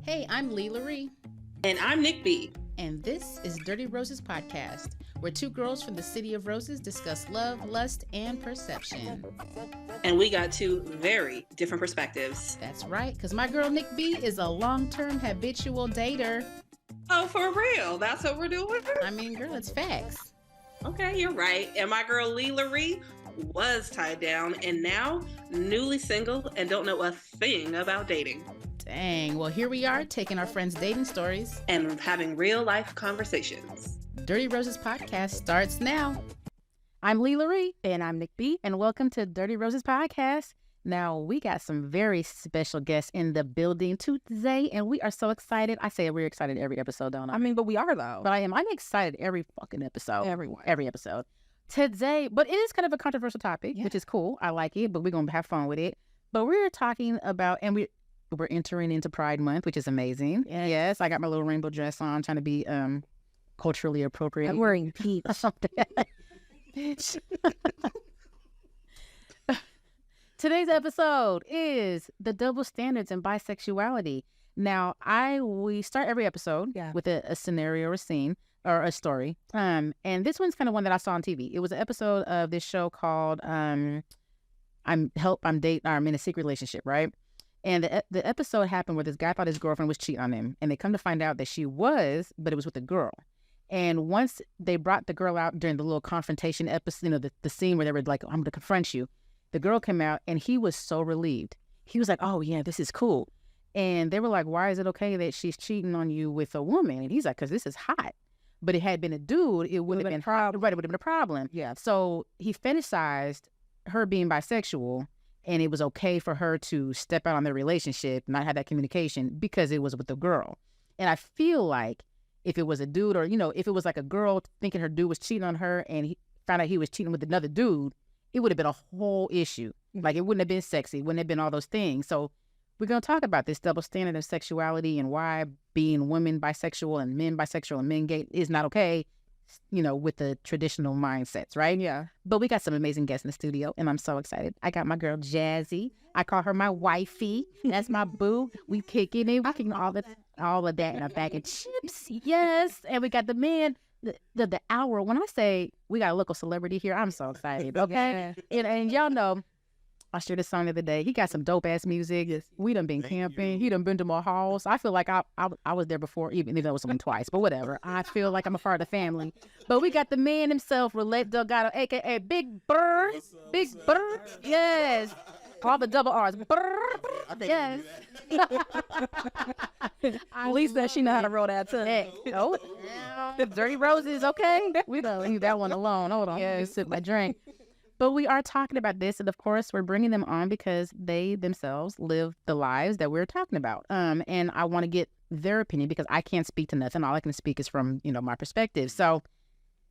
Hey, I'm Lee Laree. And I'm Nick B. And this is Dirty Roses Podcast, where two girls from the City of Roses discuss love, lust, and perception. And we got two very different perspectives. That's right, because my girl Nick B is a long-term habitual dater. Oh, for real? That's what we're doing? I mean, girl, it's facts. Okay, you're right. And my girl Lee Laree was tied down and now newly single and don't know a thing about dating. Dang, well, here we are taking our friends' dating stories and having real life conversations. Dirty Roses Podcast starts now. I'm Lee Laree. And I'm Nick B. And welcome to Dirty Roses Podcast. Now, we got some very special guests in the building today, and we are so excited. I say we're excited every episode, don't I? I mean, but we are, though. But I'm excited every fucking episode. Every episode. Today, but it is kind of a controversial topic, which is cool. I like it, but we're going to have fun with it. But we're talking about, and we're entering into Pride Month, which is amazing. Yes, I got my little rainbow dress on, trying to be culturally appropriate. I'm wearing peach. Bitch. Today's episode is the double standards in bisexuality. Now, we start every episode with a scenario or a scene or a story. And this one's kind of one that I saw on TV. It was an episode of this show called I'm in a secret relationship, right? And the episode happened where this guy thought his girlfriend was cheating on him. And they come to find out that she was, but it was with a girl. And once they brought the girl out during the little confrontation episode, the scene where they were like, I'm going to confront you. The girl came out and he was so relieved. He was like, oh, yeah, this is cool. And they were like, why is it okay that she's cheating on you with a woman? And he's like, because this is hot. But it had been a dude, it would have been a problem. Right, it would have been a problem. Yeah. So he fetishized her being bisexual. And it was okay for her to step out on their relationship, not have that communication because it was with the girl. And I feel like if it was a dude or, if it was like a girl thinking her dude was cheating on her and he found out he was cheating with another dude, it would have been a whole issue. Like it wouldn't have been sexy, wouldn't have been all those things. So we're going to talk about this double standard of sexuality and why being women bisexual and men bisexual and men gay is not okay, with the traditional mindsets, right? Yeah. But we got some amazing guests in the studio, and I'm so excited. I got my girl Jazzy. I call her my wifey. That's my boo. We kicking it. We kicking all of that in a bag of chips. Yes. And we got the men. The hour. When I say we got a local celebrity here, I'm so excited. Okay. Yeah. And y'all know, I shared this song the other day. He got some dope ass music. Yes. We done been camping. He done been to my house. I feel like I was there before, even though it was only twice. But whatever. I feel like I'm a part of the family. But we got the man himself, Roulette Delgato, aka Big Burr. Big Burr. Yes. All the double R's. Burr. Yes. At least that she know how to roll that tongue. Hey, Dirty Roses, okay? We don't leave that one alone. Hold on. Yeah. Sip my drink. But we are talking about this, and of course, we're bringing them on because they themselves live the lives that we're talking about. And I want to get their opinion because I can't speak to nothing. All I can speak is from, my perspective. So,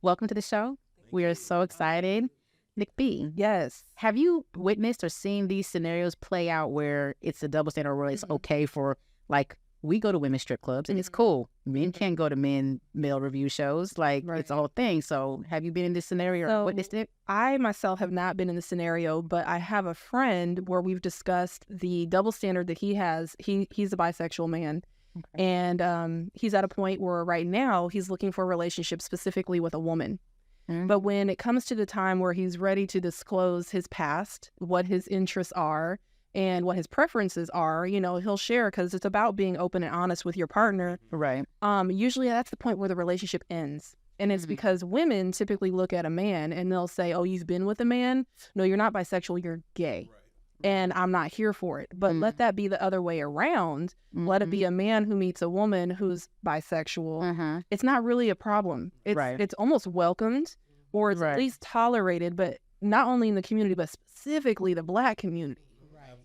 welcome to the show. We are so excited. Nick B. Yes. Have you witnessed or seen these scenarios play out where it's a double standard where it's okay for, like, we go to women's strip clubs and it's cool. Men can't go to male review shows. Like, It's a whole thing. So have you been in this scenario or witnessed it? I myself have not been in the scenario, but I have a friend where we've discussed the double standard that he has. He's a bisexual man. Okay. And he's at a point where right now he's looking for a relationship specifically with a woman. Mm-hmm. But when it comes to the time where he's ready to disclose his past, what his interests are, and what his preferences are, he'll share because it's about being open and honest with your partner. Right. Usually that's the point where the relationship ends. And it's because women typically look at a man and they'll say, oh, you've been with a man? No, you're not bisexual, you're gay. Right. And I'm not here for it. But let that be the other way around. Mm-hmm. Let it be a man who meets a woman who's bisexual. Mm-hmm. It's not really a problem. It's almost welcomed or it's at least tolerated, but not only in the community, but specifically the Black community.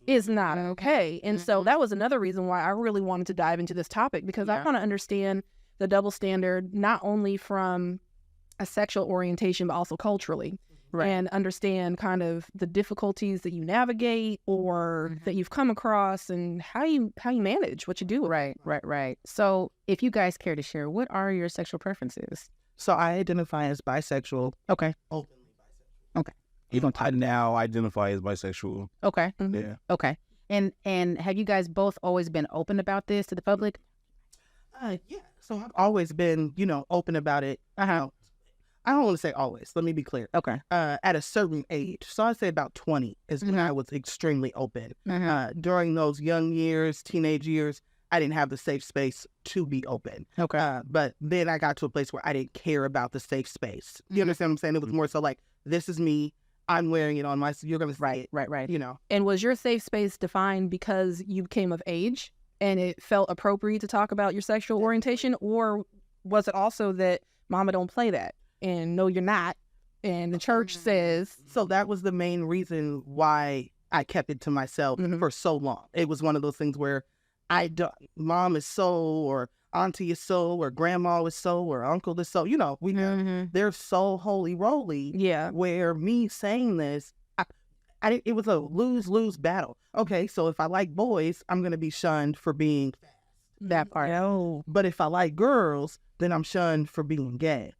Is not okay. And so that was another reason why I really wanted to dive into this topic because I want to understand the double standard, not only from a sexual orientation, but also culturally. Right. And understand kind of the difficulties that you navigate or that you've come across and how you manage what you do. Right. So if you guys care to share, what are your sexual preferences? So I identify as bisexual. Okay. Openly bisexual. Okay. Even I now identify as bisexual. Okay. Mm-hmm. Yeah. Okay. And have you guys both always been open about this to the public? Yeah. So I've always been, open about it. I don't want to say always. Let me be clear. Okay. At a certain age. So I'd say about 20 is when I was extremely open. During those young years, teenage years, I didn't have the safe space to be open. Okay. But then I got to a place where I didn't care about the safe space. You understand what I'm saying? It was more so like, this is me. I'm wearing it on my, you're going to see it. Right. And was your safe space defined because you came of age and it felt appropriate to talk about your sexual orientation? Or was it also that mama don't play that? And no, you're not. And the church says. So that was the main reason why I kept it to myself for so long. It was one of those things where mom is so, or auntie is so, or grandma is so, or uncle is so, they're so holy roly. Yeah. Where me saying this, it was a lose-lose battle. Okay, so if I like boys, I'm going to be shunned for being that part. No. But if I like girls, then I'm shunned for being gay.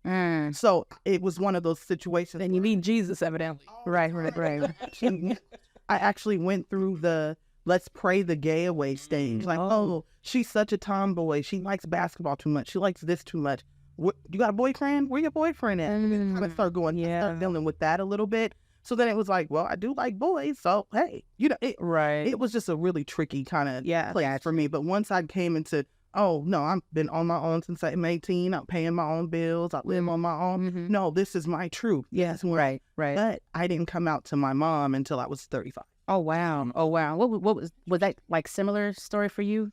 So it was one of those situations. And you meet Jesus, evidently. Right. I actually went through the let's pray the gay away stage. Like, oh, she's such a tomboy. She likes basketball too much. She likes this too much. You got a boyfriend? Where your boyfriend at? And I start dealing with that a little bit. So then it was like, well, I do like boys. So, hey, it was just a really tricky kind of place for me. But once I came into, oh, no, I've been on my own since I'm 18. I'm paying my own bills. I live on my own. No, this is my truth. Yes, right. But I didn't come out to my mom until I was 35. Oh, wow. What was that like similar story for you?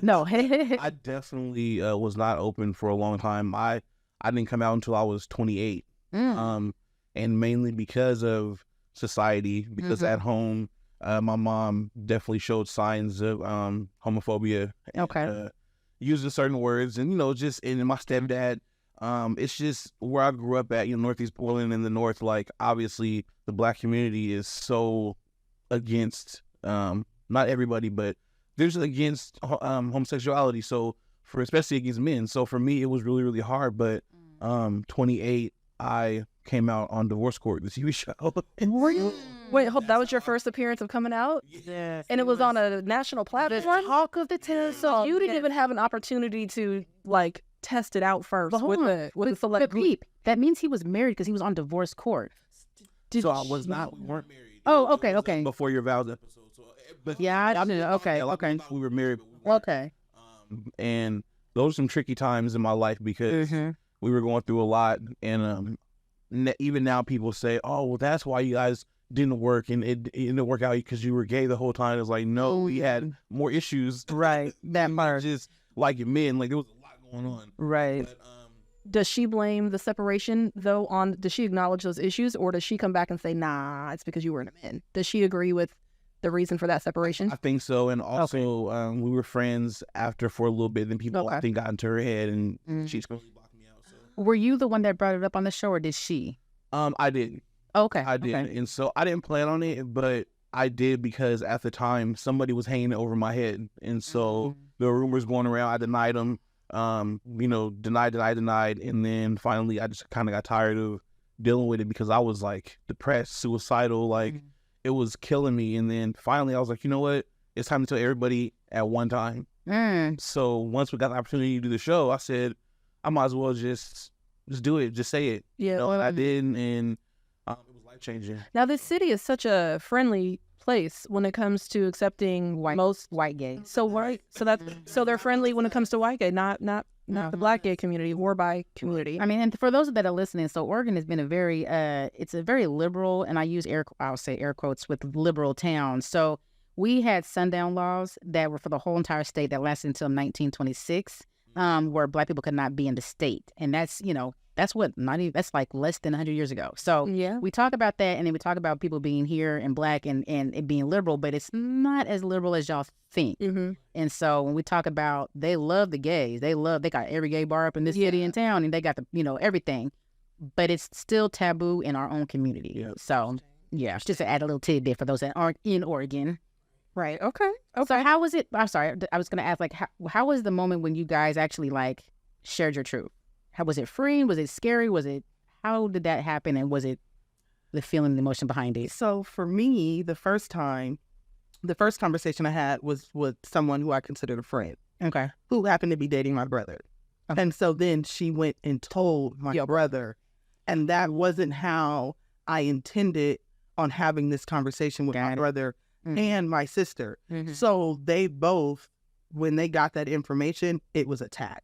No. I definitely was not open for a long time. I didn't come out until I was 28. And mainly because of society, because at home, my mom definitely showed signs of homophobia. Okay. Using certain words, and and my stepdad. It's just where I grew up at, Northeast Portland in the north. Like, obviously, the Black community is so against, not everybody, but there's against homosexuality. So especially against men. So for me, it was really, really hard. But 28, I came out on Divorce Court, the TV show. Wait, that was your first appearance of coming out? Yeah. And it was on a national platform? The talk of the town. So you didn't even have an opportunity to, test it out first with the select group. That means he was married because he was on Divorce Court. So I was not. We weren't married. Oh, okay. Before your vows episode. I didn't know. Okay. We were married. Okay. And those are some tricky times in my life because we were going through a lot. And even now people say, oh, well, that's why you guys didn't work and it didn't work out because you were gay the whole time. It's like, no, we had more issues. Right. That part. Just like men, there was a lot going on. Right. But, does she blame the separation, though, does she acknowledge those issues, or does she come back and say, nah, it's because you weren't a man? Does she agree with the reason for that separation? I think so. And also, we were friends after for a little bit. Then people, I think, got into her head, and she's completely blocked me out. So. Were you the one that brought it up on the show, or did she? I did. Okay. I did. Okay. And so I didn't plan on it, but I did because at the time, somebody was hanging over my head. And so there were rumors going around. I denied them. Denied. And then finally I just kind of got tired of dealing with it because I was depressed, suicidal, it was killing me. And then finally I was like, you know what? It's time to tell everybody at one time. So once we got the opportunity to do the show, I said, I might as well just do it. Just say it. Yeah. I did. And it was life-changing. Now, this city is such a friendly place when it comes to accepting most white gay. So they're friendly when it comes to white gay, not the Black gay community or bi community. I mean, and for those that are listening, so Oregon has been it's a very liberal, and I'll say air quotes with liberal town. So we had sundown laws that were for the whole entire state that lasted until 1926, where Black people could not be in the state, and that's that's like less than 100 years ago. So we talk about that, and then we talk about people being here and Black and it being liberal, but it's not as liberal as y'all think. And so when we talk about, they love the gays, they got every gay bar up in this city and town, and they got the everything, but it's still taboo in our own community. So just to add a little tidbit for those that aren't in Oregon. Right. Okay. So how was it? I'm sorry, I was going to ask, how was the moment when you guys actually shared your truth? How was it freeing? Was it scary? How did that happen? And was it the feeling, the emotion behind it? So for me, the first time, the first conversation I had was with someone who I considered a friend. Okay. Who happened to be dating my brother. Okay. And so then she went and told my brother, and that wasn't how I intended on having this conversation with my brother and my sister. So they both, when they got that information, it was attack.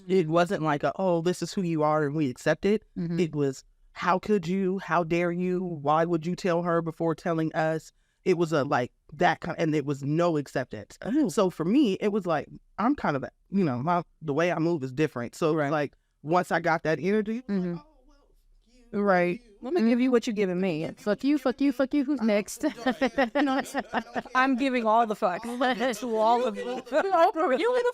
It wasn't like oh, this is who you are and we accept it. It was, how could you? How dare you? Why would you tell her before telling us? It was like that kind, and it was no acceptance. So for me, it was like, I'm kind of, the way I move is different. So like, once I got that energy, right. Let me give you what you're giving me. Fuck you, fuck you, fuck you. Who's next? I'm giving all the fuck to all of you. You in the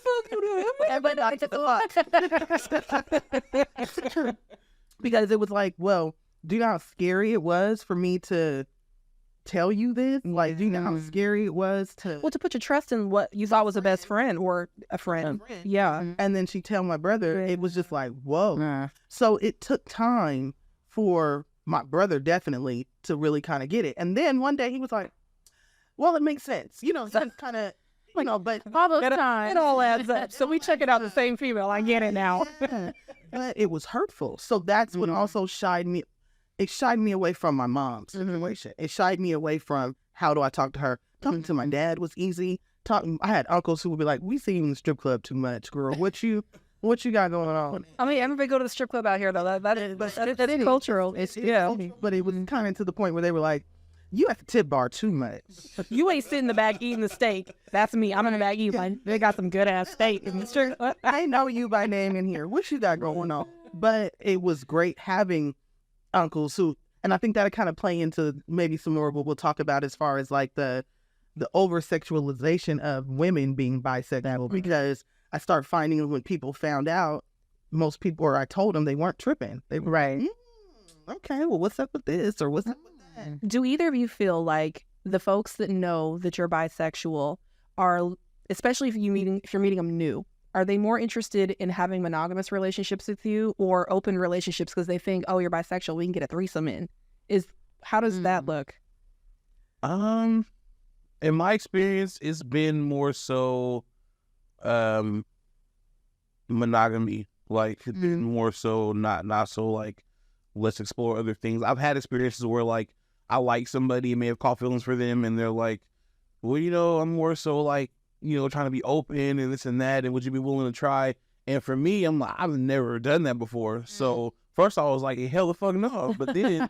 fuck. Because it was like, well, do you know how scary it was for me to tell you this? Like, do you know how scary it was to put your trust in what you thought was a best friend or a friend. Yeah. And then she tell my brother, it was just like, whoa. So it took time for my brother definitely to really kind of get it. And then one day he was like, well, it makes sense. That's kind of, but all those times. It all adds up. So we check it out the same female. I get it now. But it was hurtful. So that's what also shied me. It shied me away from my mom's situation. It shied me away from, how do I talk to her? Talking to my dad was easy. I had uncles who would be like, we see you in the strip club too much, girl. What you got going on? I mean, everybody go to the strip club out here, though. That is cultural. It's But it was kind of to the point where they were like, you at the tip bar too much. You ain't sitting in the back eating the steak. That's me. I'm in the back eating. They got some good ass steak in the strip club. I know you by name in here. What you got going on? But it was great having uncles who, and I think that'll kind of play into maybe some more what we'll talk about as far as like the over-sexualization of women being bisexual, because I start finding when people found out, most people, or I told them, they weren't tripping. They were okay, well, what's up with this, or what's up with that? Do either of you feel like the folks that know that you're bisexual are, especially if you're meeting them new, are they more interested in having monogamous relationships with you or open relationships because they think, oh, you're bisexual, we can get a threesome in? How does that look? In my experience, it's been more so monogamy, like more so not so like, let's explore other things. I've had experiences where like I like somebody and may have caught feelings for them, and they're like, well, I'm more so like, trying to be open and this and that, and would you be willing to try? And for me, I'm like, I've never done that before. So first I was like, hell the fuck no. But then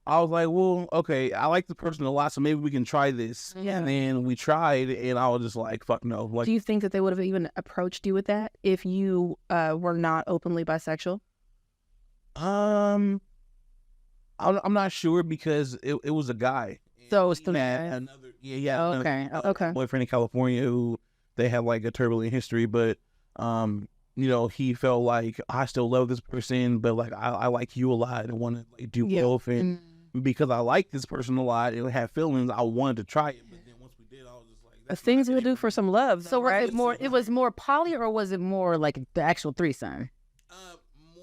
I was like, well, okay, I like the person a lot, so maybe we can try this. And then we tried, and I was just like, fuck no. Like, do you think that they would have even approached you with that if you were not openly bisexual? I'm not sure, because it was a guy. So it's the another okay. boyfriend in California who they had like a turbulent history, but he felt like, I still love this person, but like I like you a lot and want to like do both, and because I like this person a lot and had feelings, I wanted to try it. But then once we did, I was just like, things we'll do for some love. So right? It was more poly, or was it more like the actual threesome?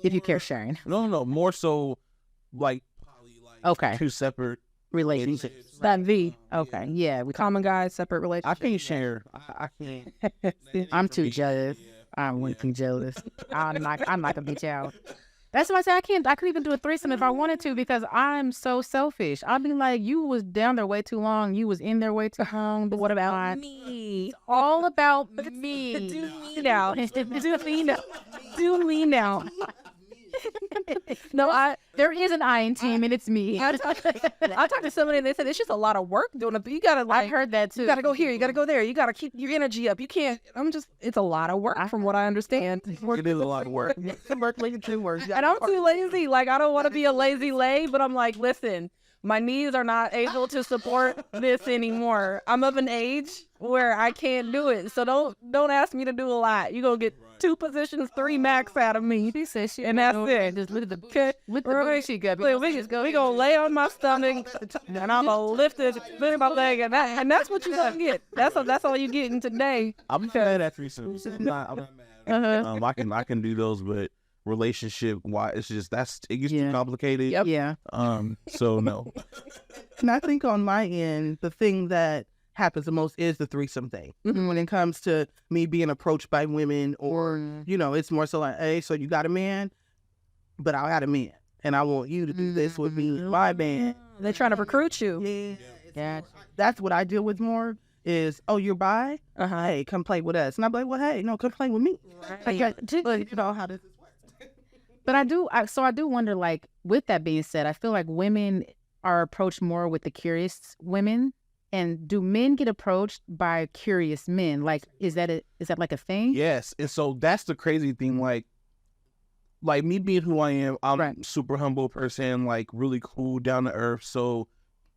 If you care sharing. No, more so like poly, like two separate relationships. That V. Okay, yeah. Common guys, separate relationships. I can't share. I can't. I'm too jealous. I'm way too jealous. I'm not gonna be jealous. That's why I say I couldn't even do a threesome if I wanted to, because I'm so selfish. I'll be like, you was down there way too long. You was in there way too long. But what about me? It's all about me. Do me now. Do me now. No, there is an I in team, and it's me. I talked to somebody and they said it's just a lot of work doing it. You gotta I heard that too. You gotta go here. You gotta go there. You gotta keep your energy up. You can't. It's a lot of work from what I understand. It is a lot of work. And I'm too lazy. Like, I don't want to be a lazy lay, but I'm like, listen, my knees are not able to support this anymore. I'm of an age where I can't do it. So don't ask me to do a lot. You're gonna get 2 positions, 3 max out of me. She said she, and that's it. Just look at the booty she got. We gonna lay on my stomach, and I'm gonna lift it, lift my leg, and that's what you're gonna get. That's all you getting today. I'm mad at threesomes. I'm not mad. I can do those, but relationship wise, it's just it gets too complicated. Yep. Yeah. So no. And I think on my end, the thing that happens the most is the threesome thing. When it comes to me being approached by women, or it's more so like, hey, so you got a man, but I got a man, and I want you to do this with me, my man. They're trying to recruit you. Yeah. That's what I deal with more. Is, oh, you're bi? Hey, come play with us. And I'm like, well, hey, no, come play with me. Right. How does this work? But I do wonder, like, with that being said, I feel like women are approached more with the curious women. And do men get approached by curious men? Like, is that like a thing? Yes. And so that's the crazy thing. Like me being who I am, I'm a super humble person, like really cool, down to earth. So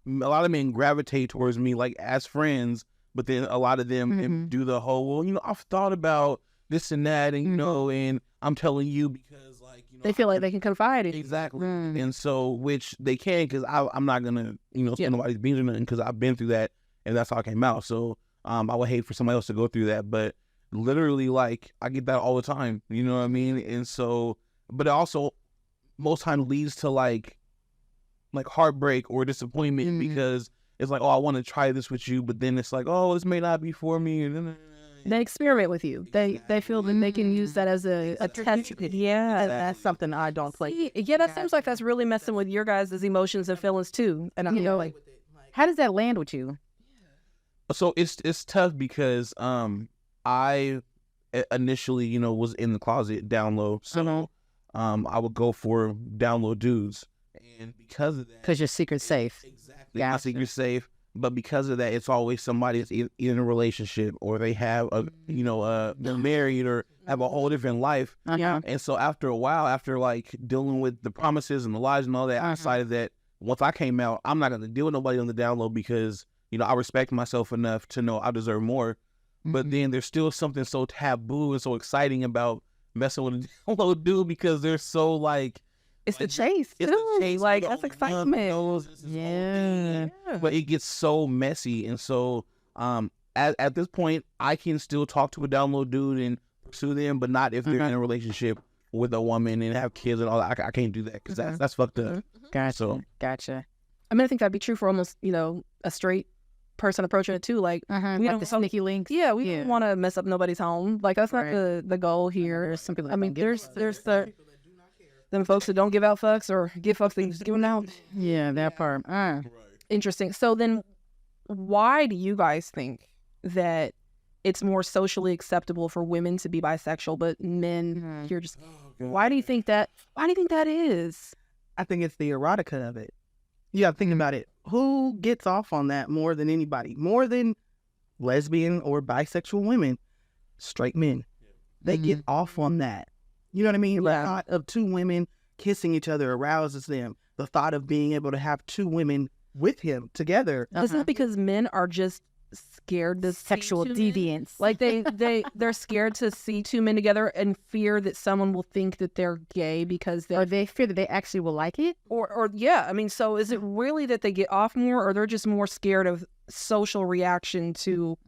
a lot of men gravitate towards me, like, as friends. But then a lot of them do the whole, well, I've thought about this and that, and, and I'm telling you because, like, they feel like they can confide in you. Exactly. And so, which they can, because I'm not going to, spill nobody's beans or nothing, because I've been through that, and that's how I came out. So I would hate for somebody else to go through that. But literally, like, I get that all the time. You know what I mean? And so, but it also most times leads to, like heartbreak or disappointment, because it's like, oh, I want to try this with you, but then it's like, oh, this may not be for me. And they experiment with you. They feel that they can use that as a test. Yeah, that's something I don't play. Yeah, that seems like that's really messing with your guys' emotions and feelings too. And like, how does that land with you? So it's tough because I initially was in the closet down low, so I would go for down low dudes, and because of that, because your secret's safe. Exactly. My secret's safe, but because of that, it's always somebody that's either in a relationship, or they have they're married, or have a whole different life. And so after a while, after like dealing with the promises and the lies and all that, I decided that once I came out, I'm not going to deal with nobody on the down low, because I respect myself enough to know I deserve more. But then there's still something so taboo and so exciting about messing with a down low dude, because they're so like, it's the chase, too. It's the chase. Like, that's excitement. Yeah. But it gets so messy. And so at this point, I can still talk to a down low dude and pursue them, but not if they're in a relationship with a woman and have kids and all that. I can't do that, because that's fucked up. Gotcha. I mean, I think that'd be true for almost, a straight person approaching it, too. Like, we like the sneaky links. Yeah, we don't want to mess up nobody's home. Like, that's not the goal here. There's some people there's them folks that don't give out fucks, or give fucks, they just give them out. Yeah, that part. Interesting. So then, why do you guys think that it's more socially acceptable for women to be bisexual, but men, you're just... Why do you think that? Why do you think that is? I think it's the erotica of it. You got to think about it. Who gets off on that more than anybody? More than lesbian or bisexual women? Straight men. They get off on that. You know what I mean? The thought of two women kissing each other arouses them. The thought of being able to have two women with him together. Isn't that because men are just scared to sexual deviance? Like they're scared to see two men together and fear that someone will think that they're gay because they fear that they actually will like it? Or yeah, I mean, so is it really that they get off more, or they're just more scared of social reaction to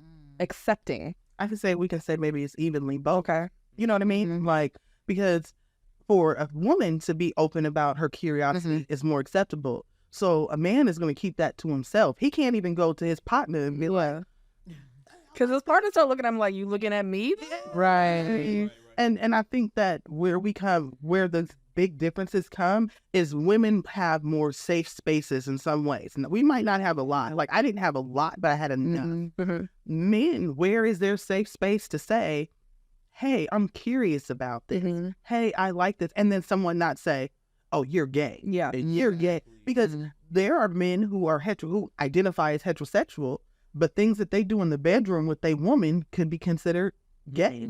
accepting? We can say maybe it's evenly both. Okay. You know what I mean? Like, because for a woman to be open about her curiosity is more acceptable. So a man is going to keep that to himself. He can't even go to his partner and be like, because his partner start looking at him like, you looking at me? Right. And I think that where the big differences come is women have more safe spaces in some ways. And we might not have a lot. Like, I didn't have a lot, but I had enough. Men, where is their safe space to say, hey, I'm curious about this. Hey, I like this. And then someone not say, oh, you're gay. Yeah. You're gay. Because there are men who are who identify as heterosexual, but things that they do in the bedroom with a woman could be considered gay.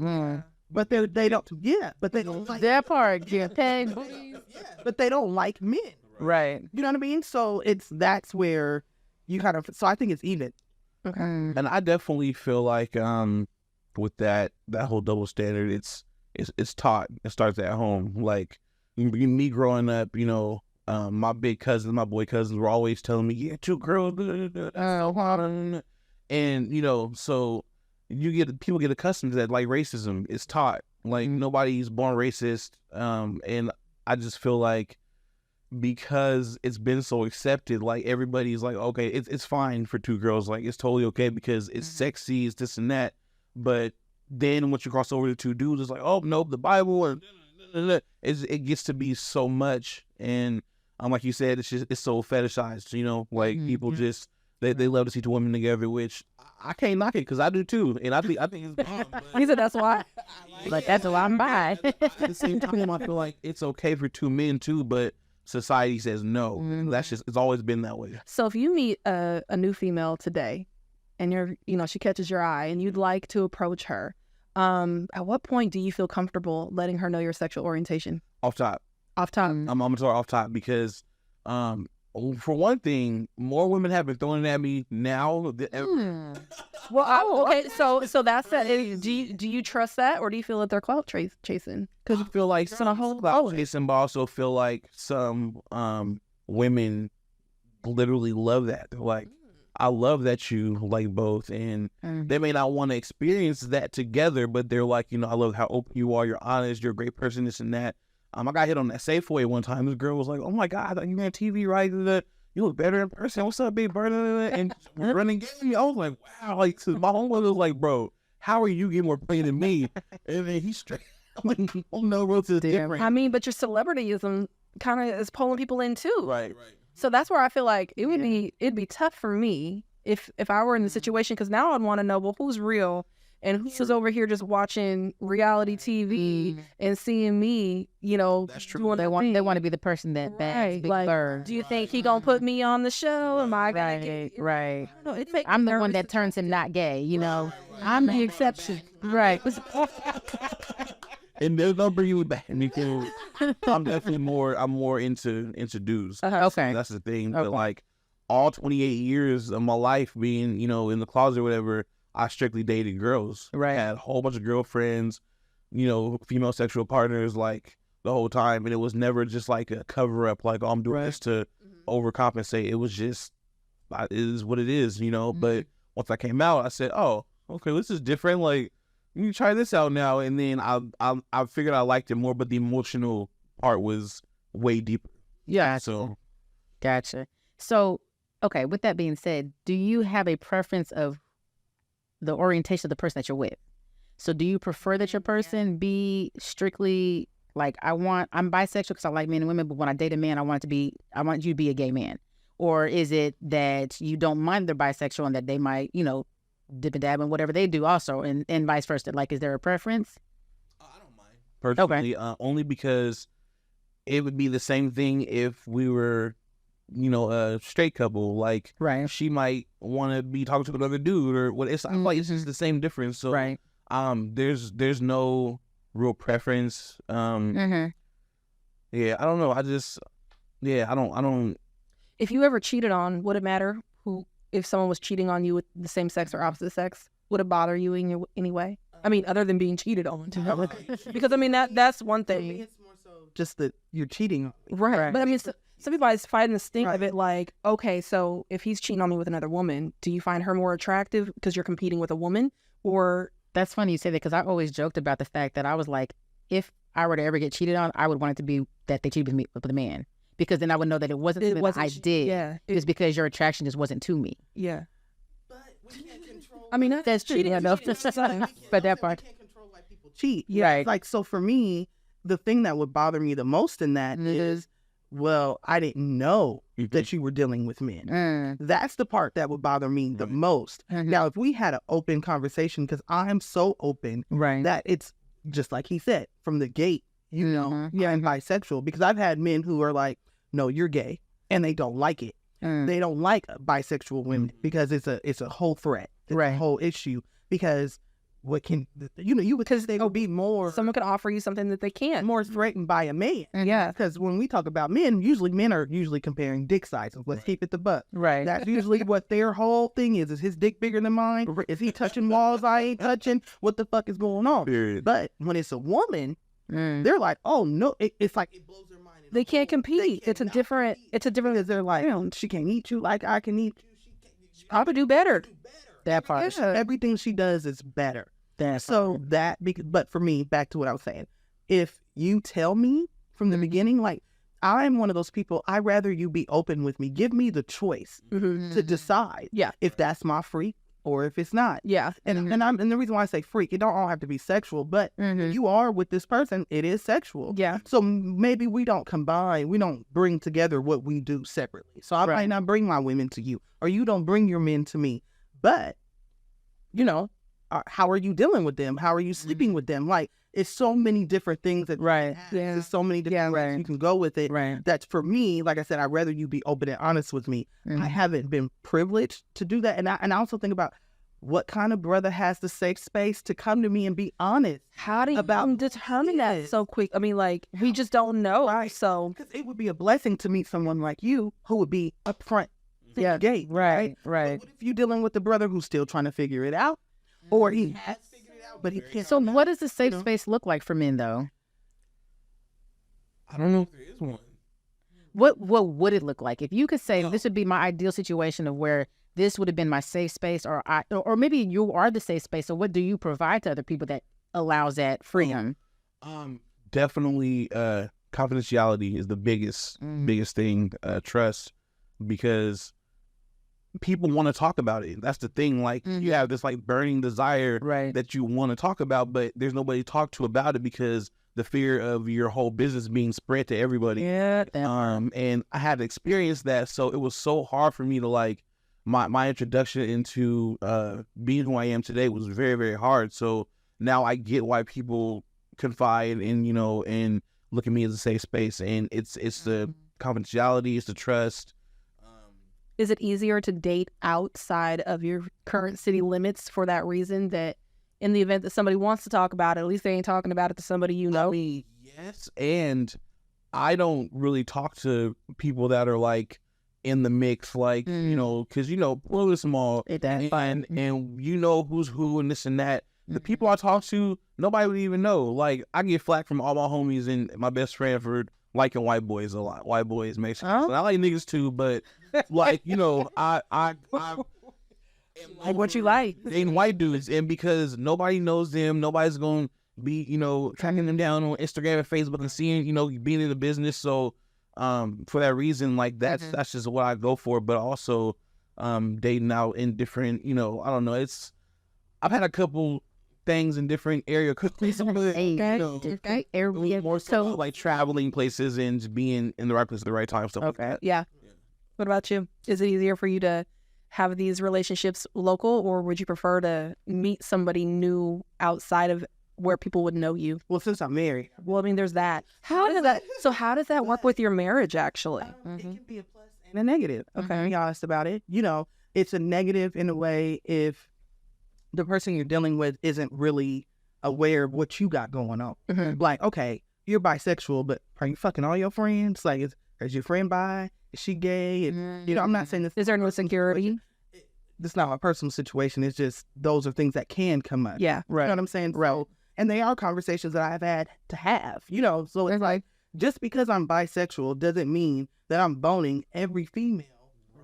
But they don't. Yeah. But they don't like that part. But they don't like men. Right. You know what I mean? So that's where you kind of. So I think it's even. Okay. And I definitely feel like with that whole double standard, it's taught. It starts at home. Like me growing up, my boy cousins were always telling me, yeah, two girls, and so people get accustomed to that. Like racism is taught. Like nobody's born racist, and I just feel like because it's been so accepted, like everybody's like, okay, it's fine for two girls, like it's totally okay because it's sexy, it's this and that. But then once you cross over to two dudes, it's like, oh nope, the Bible and it gets to be so much, and like you said, it's so fetishized, you know, like people just they love to see two women together, which I can't knock it because I do too, and I think it's bomb. He said that's why. Like that's a lot of buy. At the same time, I feel like it's okay for two men too, but society says no. That's it's always been that way. So if you meet a new female today, and she catches your eye, and you'd like to approach her, at what point do you feel comfortable letting her know your sexual orientation? Off top. Off top. I'm gonna start off top because, for one thing, more women have been throwing it at me now than ever. Well, okay. So that's that. Do you trust that, or do you feel that they're clout chasing? Because I feel like some clout chasing, but I also feel like some women literally love that. They're like, I love that you like both, and they may not want to experience that together, but they're like, I love how open you are, you're honest, you're a great person, this and that. I got hit on that Safeway one time. This girl was like, oh my God, you're on TV, right? You look better in person. What's up, big bird? And running at me. I was like, wow. Like, so my homeboy was like, bro, how are you getting more play than me? And then he's straight. I'm like, oh no, bro, this is different. I mean, but your celebrityism kind of is pulling people in too. Right. So that's where I feel like it'd be tough for me if I were in the situation, because now I'd want to know, well, who's real and who's over here just watching reality TV and seeing me, That's true. They want to be the person that bags Big Bird. Do you think he gonna put me on the show? Am I gonna right? I don't know, I'm the one that turns him not gay. I'm the exception. Right. And there's no bring you back. I'm definitely more into dudes. Okay. That's the thing. Okay. But like all 28 years of my life being, in the closet or whatever, I strictly dated girls. Right. Had a whole bunch of girlfriends, female sexual partners, like the whole time. And it was never just like a cover up, like, oh, I'm doing this to overcompensate. It was just, it is what it is, But once I came out, I said, oh, okay, this is different. Like, you can try this out now. And then I figured I liked it more, but the emotional part was way deeper. Yeah. So. Gotcha. So, okay, with that being said, do you have a preference of the orientation of the person that you're with? So do you prefer that your person be strictly like, I'm bisexual because I like men and women, but when I date a man, I want you to be a gay man? Or is it that you don't mind they're bisexual and that they might, dip and dab in whatever they do also, and vice versa? Like, is there a preference? I don't mind. Personally, only because it would be the same thing if we were, a straight couple. Like, right, she might want to be talking to another dude or what. It's like it's just the same difference. So, right. There's no real preference. Yeah, I don't know. I don't. If you ever cheated on, would it matter if someone was cheating on you with the same sex or opposite sex? Would it bother you in any way? I mean, other than being cheated on, because I mean that's one thing. It's more so just that you're cheating, right? But I mean, some people is fighting the stink of it. Like, okay, so if he's cheating on me with another woman, do you find her more attractive because you're competing with a woman? Or that's funny you say that, because I always joked about the fact that I was like, if I were to ever get cheated on, I would want it to be that they cheated with me with a man, because then I would know that it wasn't something that I did. Yeah, it's because your attraction just wasn't to me. Yeah. But we can't control. I mean, that's cheating. I know. But that part. We can't control why people cheat. Yeah. Right. Like, so for me, the thing that would bother me the most in that is, well, I didn't know that you were dealing with men. That's the part that would bother me the most. Now, if we had an open conversation, because I'm so open that it's just like he said, from the gate, I'm bisexual, because I've had men who are like, no, you're gay, and they don't like it. They don't like bisexual women because it's a whole threat. It's a whole issue, because what can because they will be more, someone could offer you something that they can't, more threatened by a man. Yeah, because when we talk about men are usually comparing dick sizes. Let's keep it the buck. Right. That's usually what their whole thing is. Is his dick bigger than mine? Is he touching walls I ain't touching? What the fuck is going on? Period. But when it's a woman, they're like, oh no, it's like it blows their mind. They can't compete. It's a different. Because they're like, she can't eat you like I can eat you. She probably do better. That part. Yeah. Everything she does is better. But for me, back to what I was saying, if you tell me from the beginning, like, I'm one of those people, I'd rather you be open with me. Give me the choice to decide if that's my freak or if it's not. Yeah. And the reason why I say freak, it don't all have to be sexual, but you are with this person, it is sexual. Yeah. So maybe we don't combine, we don't bring together what we do separately. So I might not bring my women to you, or you don't bring your men to me. But, you know, how are you dealing with them? How are you sleeping with them? Like, it's so many different things that there's so many different ways you can go with it. That's for me, like I said, I'd rather you be open and honest with me. I haven't been privileged to do that. And I also think about what kind of brother has the safe space to come to me and be honest. How do you determine that so quick? I mean, like, we just don't know. Right. So, because it would be a blessing to meet someone like you who would be upfront. Gate, right. But what if you're dealing with a brother who's still trying to figure it out? Or he has figured it out, but he can't. So what does the safe space look like for men, though? I don't know if there is one. What would it look like? If you could say, this would be my ideal situation of where this would have been my safe space, or maybe you are the safe space. So what do you provide to other people that allows that freedom? Definitely confidentiality is the biggest thing, trust, because people want to talk about it. That's the thing. Like, you have this like burning desire that you want to talk about, but there's nobody to talk to about it because the fear of your whole business being spread to everybody. And I had experienced that, so it was so hard for me to like my introduction into being who I am today was very, very hard. So now I get why people confide in, you know, and look at me as a safe space. And it's the confidentiality, it's the trust. Is it easier to date outside of your current city limits for that reason, that in the event that somebody wants to talk about it, at least they ain't talking about it to somebody you know? I mean, yes, and I don't really talk to people that are like in the mix, like, you know, because, you know, we're small, and you know who's who and this and that. The people I talk to, nobody would even know. Like, I get flack from all my homies and my best friend for liking white boys a lot. White boys, Mexicans. So I like niggas too, but like, you know, I like what you like. Dating white dudes, and because nobody knows them, nobody's gonna be, you know, tracking them down on Instagram and Facebook and seeing, you know, being in the business. So for that reason, like that's just what I go for. But also dating out in different, you know, I don't know, I've had a couple things in different area more so like traveling places and just being in the right place at the right time, stuff like that. Yeah. What about you? Is it easier for you to have these relationships local, or would you prefer to meet somebody new outside of where people would know you? Well, since I'm married. Well, I mean, there's that. How does that work with your marriage, actually? It can be a plus and a negative. Okay. Be honest about it. You know, it's a negative in a way if the person you're dealing with isn't really aware of what you got going on. Like, okay, you're bisexual, but are you fucking all your friends? Like, is your friend bi? Is she gay? And, you know, I'm not saying this. Is there no security? This is not a personal situation. It's just those are things that can come up. Yeah, right. You know what I'm saying? So, and they are conversations that I've had to have, you know. So it's like, just because I'm bisexual doesn't mean that I'm boning every female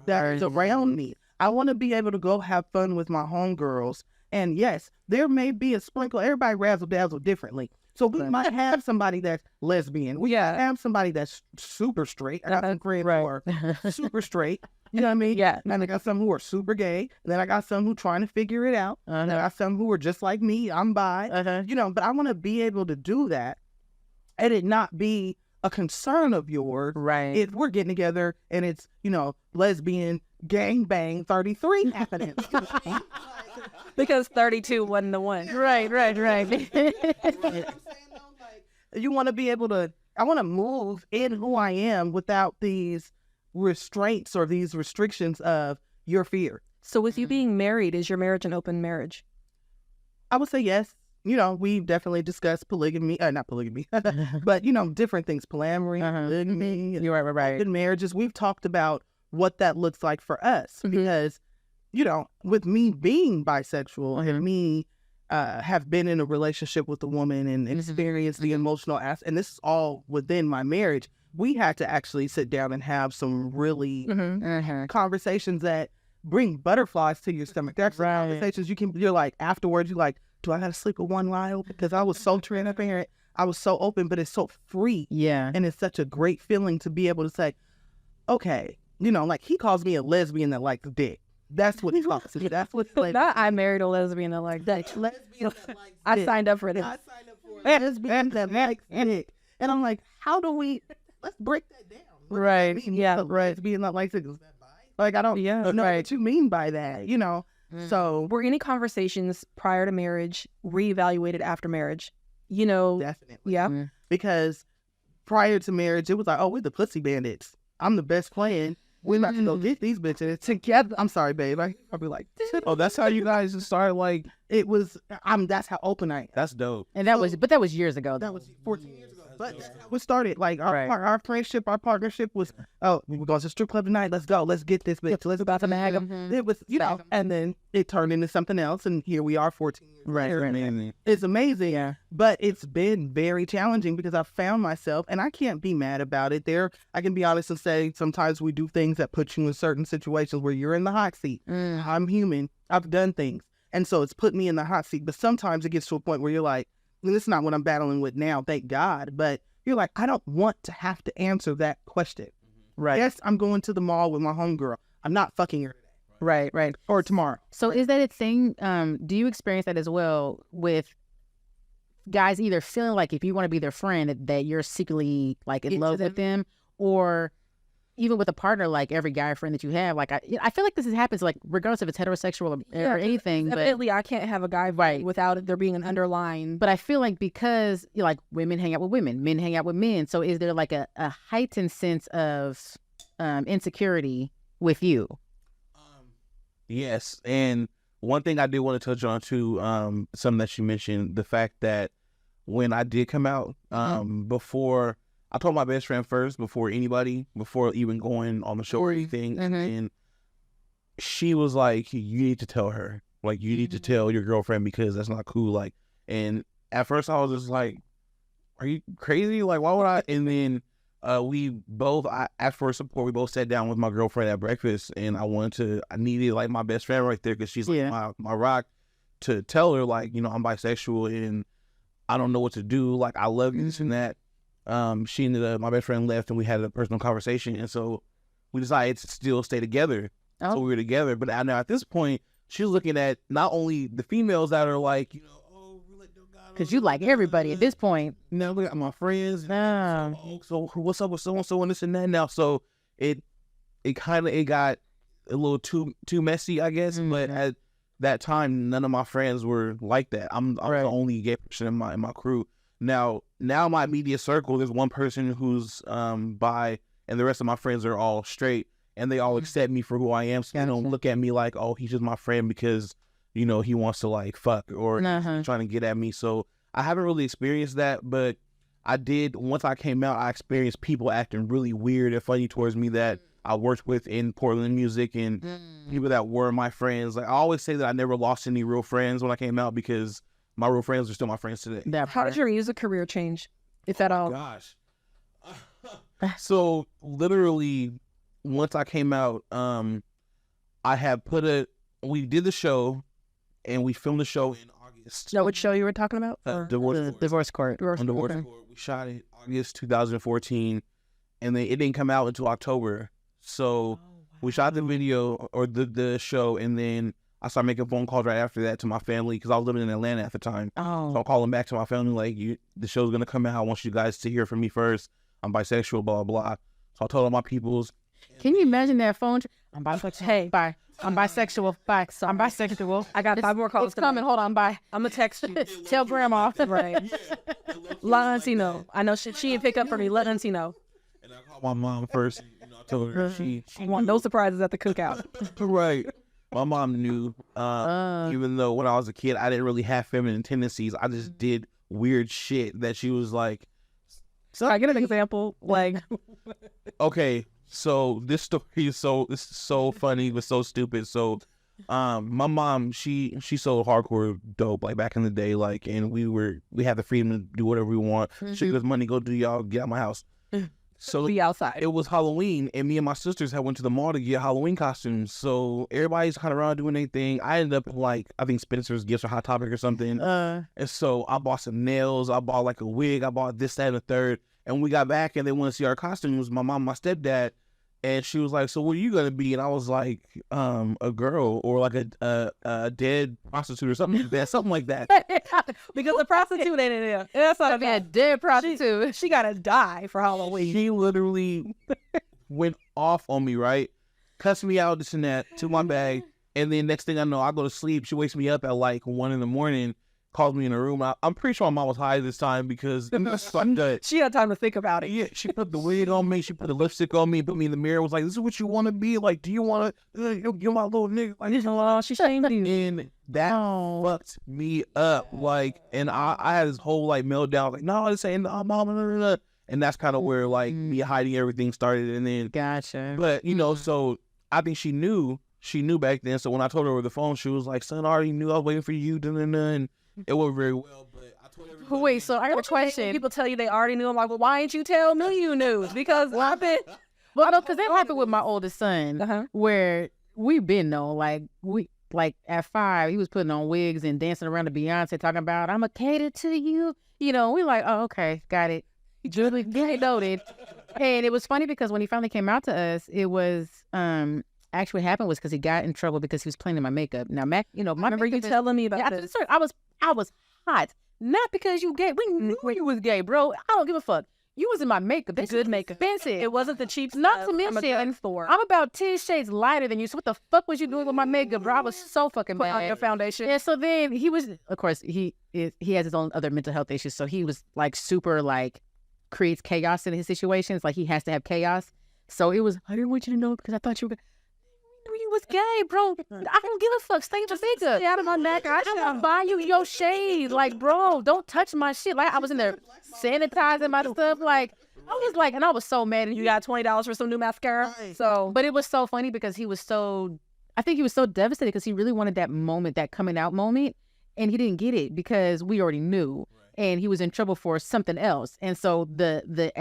that is around me. I want to be able to go have fun with my homegirls. And yes, there may be a sprinkle. Everybody razzle-dazzle differently. So we might have somebody that's lesbian. We have somebody that's super straight. I got some friends who are super straight. You know what I mean? Yeah. And I got some who are super gay. And then I got some who trying to figure it out. And I got some who are just like me. I'm bi. You know, but I want to be able to do that and it not be a concern of yours. Right. If we're getting together and it's, you know, lesbian gangbang 33 happening. Because 32 wasn't the one. Right. You want to be able to, I want to move in who I am without these restraints or these restrictions of your fear. So with you being married, is your marriage an open marriage? I would say yes. You know, we've definitely discussed polygamy, not polygamy, but, you know, different things, polyamory, polygamy, you're right. Open marriages. We've talked about what that looks like for us because, you know, with me being bisexual and me have been in a relationship with a woman and experienced the emotional aspect, and this is all within my marriage, we had to actually sit down and have some really conversations that bring butterflies to your stomach. That's conversations you're like, afterwards, you're like, do I have to sleep with one lie because I was so transparent I was so open, but it's so free. Yeah. And it's such a great feeling to be able to say, okay, you know, like he calls me a lesbian that likes dick. That's what he calls me. That's what Not I married a lesbian that likes dick. Lesbian that likes I dick. signed up for this. I signed up for a lesbian that likes dick. And I'm like, how do we, let's break that down. What does that mean? Yeah. A lesbian that likes dick. Is that bi? Like, I don't know what you mean by that, you know? So were any conversations prior to marriage reevaluated after marriage? You know, definitely. Yeah. Because prior to marriage, it was like, oh, we're the pussy bandits. I'm the best plan. We're about to go get these bitches together. I'm sorry, babe. I'll be like, Oh, that's how you guys started. Like, it was. That's how open I am. that's dope. And that was years ago. That was 14 years ago. But that's how it started. Like our friendship, our partnership was, oh, we're going to the strip club tonight. Let's go. Let's get this bitch. Let's about to mag them. It was, you know, and then it turned into something else. And here we are 14 years later. Amazing. It's amazing. Yeah. But it's been very challenging because I found myself, and I can't be mad about it. I can be honest and say sometimes we do things that put you in certain situations where you're in the hot seat. I'm human. I've done things. And so it's put me in the hot seat. But sometimes it gets to a point where you're like, and this is not what I'm battling with now, thank God. But you're like, I don't want to have to answer that question. Right. Yes, I'm going to the mall with my homegirl. I'm not fucking her today. Right. Or tomorrow. So is that a thing? Do you experience that as well with guys either feeling like if you want to be their friend that you're secretly like in love with them, or even with a partner, like every guy friend that you have, like I feel like this happens like regardless if it's heterosexual or anything. Evidently, I can't have a guy without there being an underlying. But I feel like because like women hang out with women, men hang out with men. So is there like a heightened sense of insecurity with you? Yes, and one thing I did want to touch on too, something that you mentioned, the fact that when I did come out, before. I told my best friend first before anybody, before even going on the show or anything. And she was like, you need to tell her. Like, you need to tell your girlfriend because that's not cool. Like, and at first I was just like, are you crazy? Like, why would I? And then I asked for support. We both sat down with my girlfriend at breakfast, and I needed like my best friend right there because she's like my rock, to tell her like, you know, I'm bisexual and I don't know what to do. Like, I love you, this and that. She ended up, my best friend left and we had a personal conversation. And so we decided to still stay together. Oh. So we were together. But now at this point, she's looking at not only the females that are like, you know, oh, Roulette, Delgato. Because you like everybody at this point. Now look at my friends. So what's up with so-and-so and this and that now? So it got a little too messy, I guess. But at that time, none of my friends were like that. I'm the only gay person in my crew. Now my immediate circle, there's one person who's bi, and the rest of my friends are all straight, and they all accept me for who I am. So they don't look at me like, oh, he's just my friend because, you know, he wants to like fuck or he's trying to get at me. So I haven't really experienced that, but I did, once I came out, I experienced people acting really weird and funny towards me that I worked with in Portland music and people that were my friends. Like, I always say that I never lost any real friends when I came out because my real friends are still my friends today. How did your music career change, if at all? Gosh. So literally, once I came out, I had we did the show, and we filmed the show in August. No, which show you were talking about? Divorce Court. On Divorce Court. We shot it August 2014, and then it didn't come out until October. So we shot the video or the show, and then I started making phone calls right after that to my family because I was living in Atlanta at the time. Oh. So I'm calling back to my family like, the show's going to come out. I want you guys to hear from me first. I'm bisexual, blah, blah, blah. So I told all my peoples. Can you imagine that phone? I'm bisexual. Hey, bye. I'm bisexual. Bye. So I'm bisexual. I got 5 more calls. It's coming. Hold on. Bye. I'm going to text you. Tell grandma. Right. Let auntie know. I know she didn't pick up for me. Let auntie know. And I called my mom first. And, I told her she want no surprises at the cookout. Right. My mom knew, even though when I was a kid, I didn't really have feminine tendencies. I just did weird shit that she was like. Can I get an example? Like, okay, so this story is so funny but so stupid. So, my mom, she sold hardcore dope like back in the day, like, and we had the freedom to do whatever we want. She gives money, go do y'all, get out of my house. So be outside. it was Halloween, and me and my sisters had went to the mall to get Halloween costumes. So everybody's kind of around doing their thing. I ended up in, like, I think Spencer's Gifts or Hot Topic or something. And so I bought some nails. I bought like a wig. I bought this, that, and the third. And we got back, and they want to see our costumes. My mom, my stepdad. And she was like, so what are you going to be? And I was like, a girl or like a dead prostitute or something like that. Something like that. Because the prostitute ain't in there. That's not a dead prostitute. She got to die for Halloween. She literally went off on me, right? Cussed me out, this and that, took my bag. And then next thing I know, I go to sleep. She wakes me up at like 1 a.m, calls me in a room. I'm pretty sure my mom was high this time because she had time to think about it. Yeah, she put the wig on me. She put the lipstick on me, put me in the mirror. Was like, this is what you want to be? Like, do you want to, you're my little nigga. Like, oh, she shamed you. And that fucked me up. Like, and I had this whole like meltdown. Like, no, this ain't mom. And that's kind of where like me hiding everything started. And then, gotcha. But, you know, so I think she knew back then. So when I told her over the phone, she was like, son, I already knew I was waiting for you. And it went very well, but I told everybody. Wait, so I got a question. People tell you they already knew. I'm like, well, why ain't you tell me you knew? Because I've been. Well, no, because that happened with my oldest son, where we been known. Like at 5, he was putting on wigs and dancing around to Beyonce, talking about "I'ma cater to you." You know, we like, oh, okay, got it. Julie noted. And it was funny because when he finally came out to us, it was actually what happened was because he got in trouble because he was playing in my makeup. Now, Mac, you know, my remember you telling me about this. I was hot. Not because you gay. We knew you was gay, bro. I don't give a fuck. You was in my makeup. That's good makeup. Expensive. It wasn't the cheap stuff. Not to mention, I'm about 10 shades lighter than you. So what the fuck was you doing with my makeup, bro? I was so fucking Put mad. on your foundation. Yeah. So then he was, of course, he has his own other mental health issues. So he was like super like creates chaos in his situations. Like he has to have chaos. So it was, I didn't want you to know because I thought you were. You was gay, bro. I don't give a fuck. Stay in the makeup. Stay out of my neck. I'm buying you your shade. Like, bro, don't touch my shit. Like, I was in there sanitizing my stuff. Like, I was like, and I was so mad. You got $20 for some new mascara. So, but it was so funny because I think he was so devastated because he really wanted that moment, that coming out moment, and he didn't get it because we already knew, and he was in trouble for something else. And so the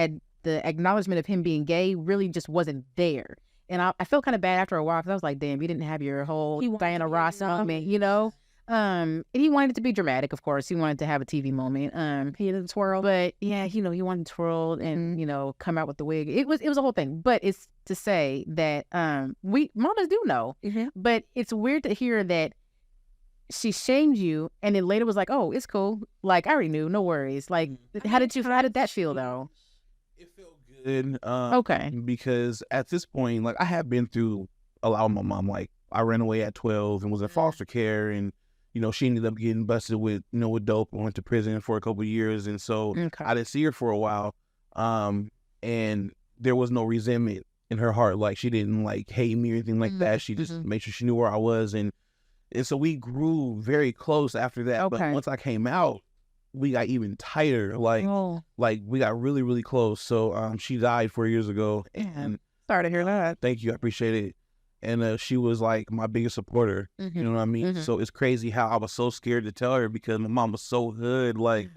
acknowledgement of him being gay really just wasn't there. And I felt kind of bad after a while because I was like, damn, you didn't have your whole Diana Ross moment, you know? And he wanted it to be dramatic, of course. He wanted to have a TV moment. He didn't twirl. But yeah, you know, he wanted to twirl and, you know, come out with the wig. It was a whole thing. But it's to say that we mamas do know. Mm-hmm. But it's weird to hear that she shamed you and then later was like, oh, it's cool. Like, I already knew, no worries. Like, how did that feel though? It felt good. Okay. Because at this point, like, I have been through a lot with my mom. Like, I ran away at 12 and was in foster care, and you know, she ended up getting busted with dope and went to prison for a couple of years, and so I didn't see her for a while. And there was no resentment in her heart. Like, she didn't like hate me or anything like that. She just made sure she knew where I was, and so we grew very close after that. Okay. But once I came out, we got even tighter. Like we got really, really close. So she died 4 years ago. And sorry to hear that. Thank you. I appreciate it. And she was like my biggest supporter. You know what I mean? So it's crazy how I was so scared to tell her because my mom was so hood. Like,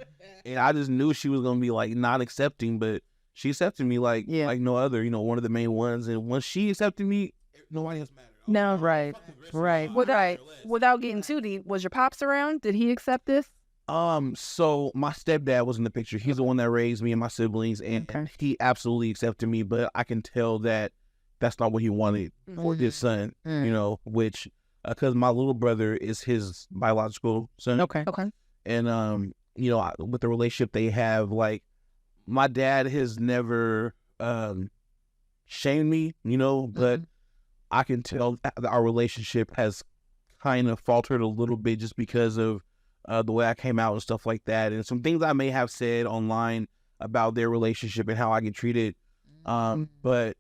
and I just knew she was going to be like not accepting, but she accepted me like no other, you know, one of the main ones. And once she accepted me, nobody else mattered. No, right. Without getting too deep, was your pops around? Did he accept this? So my stepdad was in the picture. He's the one that raised me and my siblings, and he absolutely accepted me. But I can tell that that's not what he wanted for his son. You know, which because my little brother is his biological son. Okay. And you know, with the relationship they have, like my dad has never shamed me. You know, but I can tell that our relationship has kind of faltered a little bit just because of the way I came out and stuff like that, and some things I may have said online about their relationship and how I get treated. But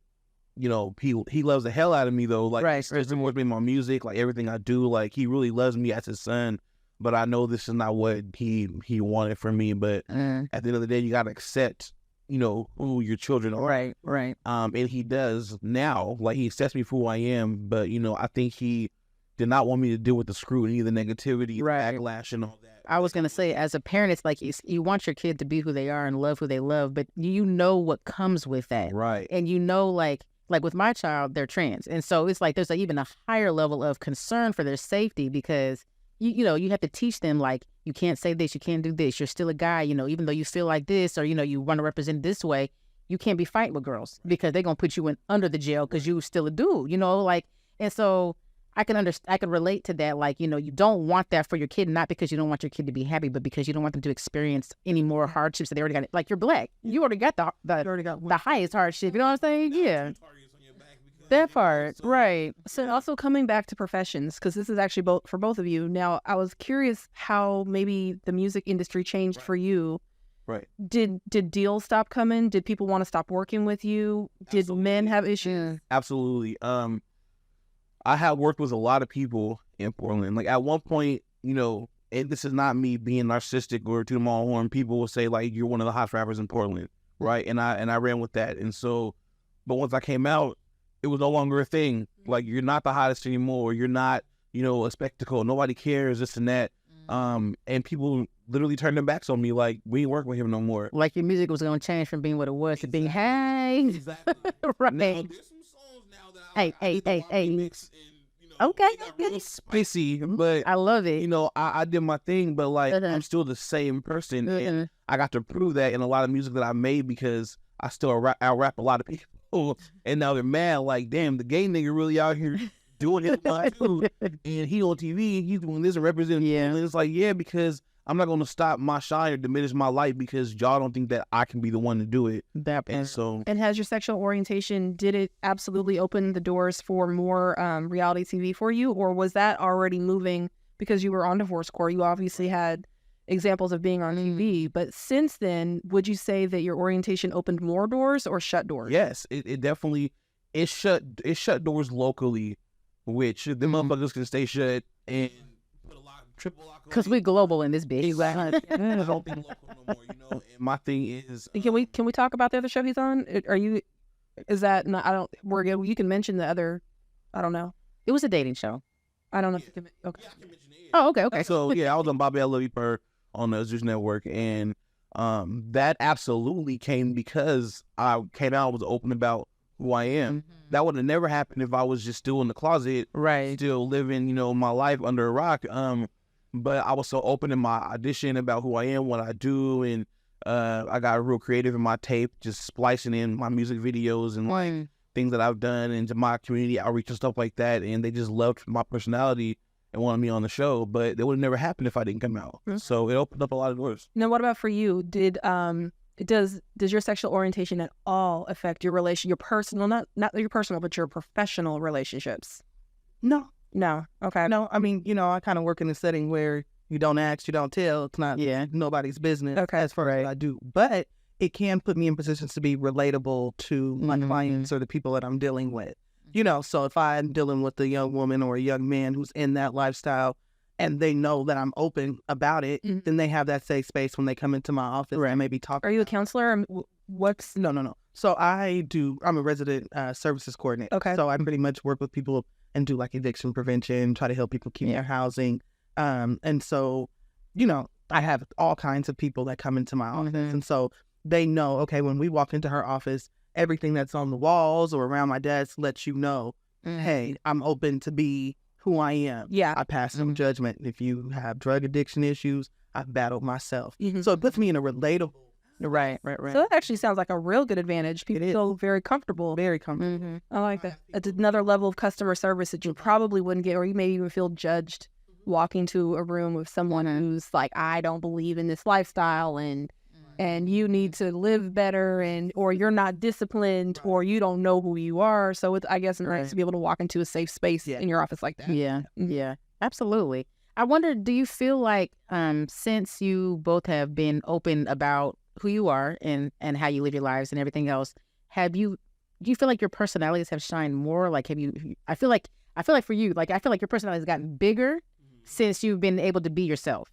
you know, he loves the hell out of me though. Like, especially with me, my music, like everything I do. Like, he really loves me as his son. But I know this is not what he wanted from me. But at the end of the day, you gotta accept, you know, who your children are. Right. And he does now. Like, he accepts me for who I am. But you know, I think he did not want me to deal with the scrutiny, the negativity, Right. backlash, and all that. I was gonna say, as a parent, it's like you want your kid to be who they are and love who they love, but you know what comes with that, Right. and you know, like with my child, they're trans, and so it's like there's even a higher level of concern for their safety because you know you have to teach them like you can't say this, you can't do this, you're still a guy, you know, even though you feel like this or you know you want to represent this way, you can't be fighting with girls because they're gonna put you in under the jail because you still a dude, you know, like, and so. I can relate to that. Like, you know, you don't want that for your kid, not because you don't want your kid to be happy, but because you don't want them to experience any more hardships that they already got. Like, you're black. You already got the highest hardship. You know what I'm saying? Yeah. That part. Right. So also coming back to professions, because this is actually for both of you. Now, I was curious how maybe the music industry changed for you. Right. Did deals stop coming? Did people want to stop working with you? Did men have issues? Absolutely. I have worked with a lot of people in Portland. Like at one point, you know, and this is not me being narcissistic or to the my own horn, people will say like, you're one of the hottest rappers in Portland. Right. And I ran with that. And so, but once I came out, it was no longer a thing. Like, you're not the hottest anymore. You're not, you know, a spectacle. Nobody cares, this and that. And people literally turned their backs on me. Like, we ain't working with him no more. Like your music was going to change from being what it was to being, hey. Exactly. Right. Now, there's some songs now that Hey. mix and, you know, Okay. they got real spicy, but I love it. you know, I did my thing, but like I'm still the same person, and I got to prove that in a lot of music that I made because I still out-rap a lot of people, and now they're mad. Like, damn, the gay nigga really out here doing his life too, and he on TV, he's doing this and representing. Yeah. And it's like, yeah, because I'm not going to stop my shine or diminish my light because y'all don't think that I can be the one to do it. That part. And so, And has your sexual orientation, did it absolutely open the doors for more reality TV for you? Or was that already moving because you were on divorce court? You obviously had examples of being on TV. But since then, would you say that your orientation opened more doors or shut doors? yes, it definitely, it shut doors locally, which the motherfuckers can stay shut and put a lot triple lock. Because we global in this bitch. Exactly. I don't think local no more, you know. And my thing is, Can we talk about the other show he's on? Is that not, I don't, we're good. You can mention the other, I don't know. It was a dating show. I don't know if you can, okay. yeah, I can mention it. Oh, okay. So yeah, I was on Bobby I Love You Burr on the Zeus Network, and that absolutely came because I came out, was open about who I am. That would have never happened if I was just still in the closet, Right. still living, you know, my life under a rock. But I was so open in my audition about who I am, what I do, and I got real creative in my tape, just splicing in my music videos and like things that I've done into my community outreach and stuff like that. And they just loved my personality and wanted me on the show. But it would have never happened if I didn't come out. So it opened up a lot of doors. Now, what about for you? Does your sexual orientation at all affect your your personal, not your personal, but your professional relationships? No. No. Okay. No, I mean, you know, I kind of work in a setting where you don't ask, you don't tell. It's not nobody's business as far as what I do. But it can put me in positions to be relatable to my clients or the people that I'm dealing with. You know, so if I'm dealing with a young woman or a young man who's in that lifestyle and they know that I'm open about it, then they have that safe space when they come into my office and maybe talk. Are you a counselor? What's... No. So I'm a resident services coordinator. Okay. So I pretty much work with people and do like eviction prevention, try to help people keep their housing. And so, you know, I have all kinds of people that come into my office. And so they know, okay, when we walk into her office, everything that's on the walls or around my desk lets you know, hey, I'm open to be who I am. Yeah. I pass no judgment. If you have drug addiction issues, I've battled myself. So it puts me in a relatable. Right. So that actually sounds like a real good advantage. People feel very comfortable. Very comfortable. I like that. It's another level of customer service that you probably wouldn't get, or you may even feel judged walking to a room with someone who's like, I don't believe in this lifestyle and you need to live better, or you're not disciplined, or you don't know who you are. So it's, I guess, nice to be able to walk into a safe space in your office like that. Yeah, absolutely. I wonder, do you feel like since you both have been open about who you are and how you live your lives and everything else, do you feel like your personalities have shined more? Like, I feel like for you, like, I feel like your personality has gotten bigger since you've been able to be yourself.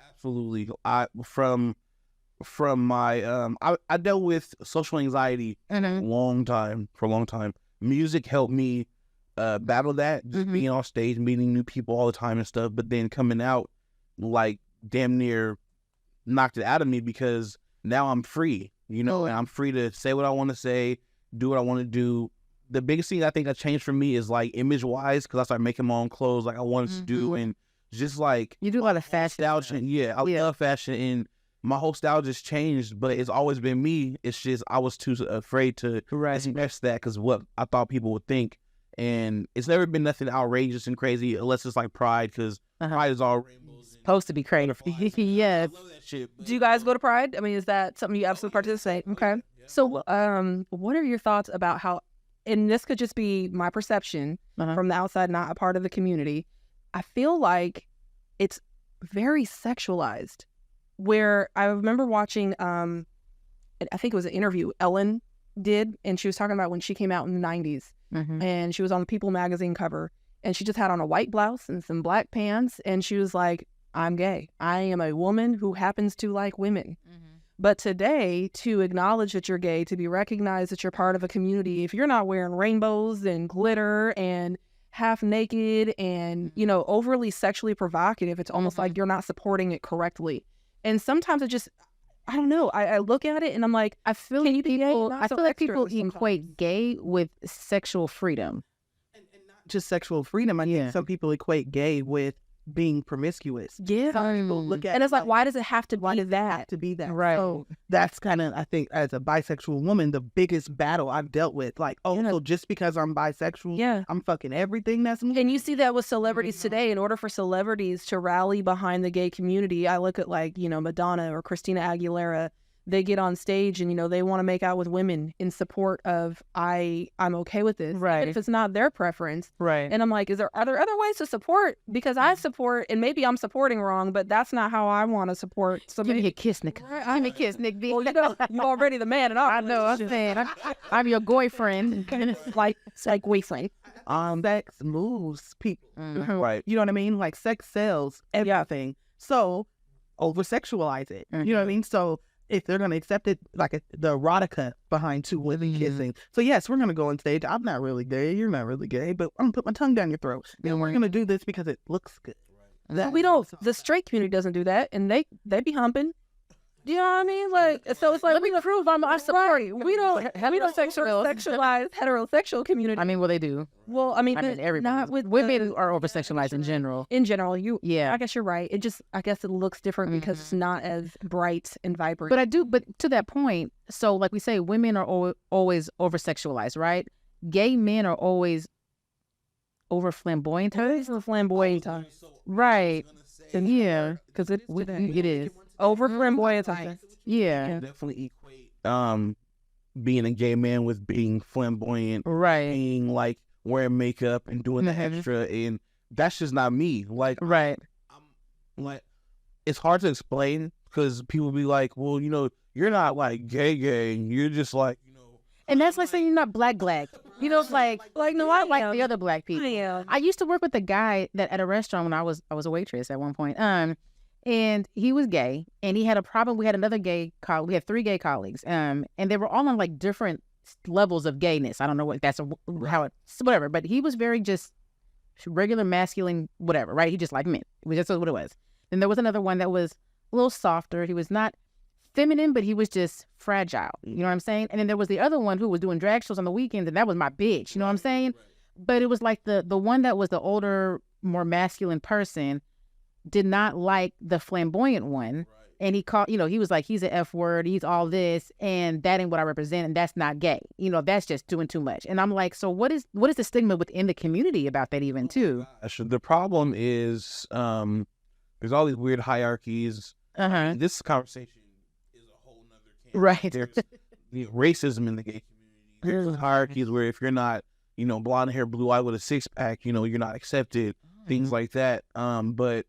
Absolutely. From my I dealt with social anxiety for a long time. Music helped me battle that, just being on stage, meeting new people all the time and stuff, but then coming out, like, damn near knocked it out of me because now I'm free, you know, and I'm free to say what I want to say, do what I want to do. The biggest thing I think that changed for me is, like, image-wise, because I started making my own clothes like I wanted to do, and just, like... You do a lot of fashion. I love fashion, and my whole style just changed, but it's always been me. It's just I was too afraid to express that because what I thought people would think. And it's never been nothing outrageous and crazy unless it's like Pride, because Pride is all rainbows. Supposed to be crazy. Yes. I love that shit. Do you guys go to Pride? I mean, is that something you absolutely participate? Okay. So, what are your thoughts about how, and this could just be my perception from the outside, not a part of the community. I feel like it's very sexualized. Where I remember watching, I think it was an interview Ellen did, and she was talking about when she came out in the 90s, and she was on the People magazine cover, and she just had on a white blouse and some black pants, and she was like, I'm gay. I am a woman who happens to like women. But today, to acknowledge that you're gay, to be recognized that you're part of a community, if you're not wearing rainbows and glitter and half naked and, you know, overly sexually provocative, it's almost like you're not supporting it correctly. And sometimes it just, I don't know. I look at it and I'm like, I feel like people equate gay with sexual freedom. And not just sexual freedom. I think some people equate gay with being promiscuous. Yeah. Some people look at and it's like, why does it have to be that? Right. So that's kind of, I think, as a bisexual woman, the biggest battle I've dealt with. Like, so just because I'm bisexual, I'm fucking everything that's me. And you see that with celebrities today. In order for celebrities to rally behind the gay community, I look at, like, you know, Madonna or Christina Aguilera. They get on stage and, you know, they want to make out with women in support of I'm okay with this. Right. Even if it's not their preference. Right. And I'm like, are there other ways to support? Because I support, and maybe I'm supporting wrong, but that's not how I want to support. So give me a kiss, Nick. Give me a kiss, Nick. Well, you know, you're already the man in our I know, I'm saying. I'm your boyfriend. like boyfriend. Sex moves people. Right. You know what I mean? Like, sex sells everything. So, over-sexualize it. You know what I mean? So, if they're going to accept it, like the erotica behind two women kissing. So, yes, we're going to go on stage. I'm not really gay. You're not really gay. But I'm going to put my tongue down your throat. And we're going to do this because it looks good. We don't. The straight community doesn't do that. And they be humping. Do you know what I mean? Like, so it's like, let me prove I'm sorry. We don't sexualize heterosexual community. I mean, well, they do. Well, I mean everybody. Not with women are over sexualized in general. In general, I guess you're right. I guess it looks different because it's not as bright and vibrant. But to that point, so like we say, women are always over sexualized, right? Gay men are always over flamboyant. Right. Yeah, because it is. Over flamboyant. Yeah. Definitely equate being a gay man with being flamboyant. Right. Being like wearing makeup and doing the extra, and that's just not me. Like, right. I'm like, it's hard to explain because people be like, well, you know, you're not like gay. You're just like, you know. And that's like saying you're not black. You know, it's like no, I like the other black people. Yeah. I used to work with a guy that at a restaurant when I was a waitress at one point. And he was gay, and he had a problem. We had another gay colleague. We had 3 gay colleagues, and they were all on like different levels of gayness. I don't know what that's how it's whatever. But he was very just regular masculine, whatever, right? He just liked men. It was just what it was. Then there was another one that was a little softer. He was not feminine, but he was just fragile. You know what I'm saying? And then there was the other one who was doing drag shows on the weekends, and that was my bitch. You know what I'm saying? But it was like the one that was the older, more masculine person did not like the flamboyant one. And he called, you know, he was like, he's an F word, he's all this, and that ain't what I represent, and that's not gay. You know, that's just doing too much. And I'm like, so what is the stigma within the community about that even too? The problem is there's all these weird hierarchies. This conversation is a whole nother can. Right. There's racism in the gay community. There's hierarchies where if you're not, you know, blonde hair, blue eye with a 6-pack, you know, you're not accepted, things like that. But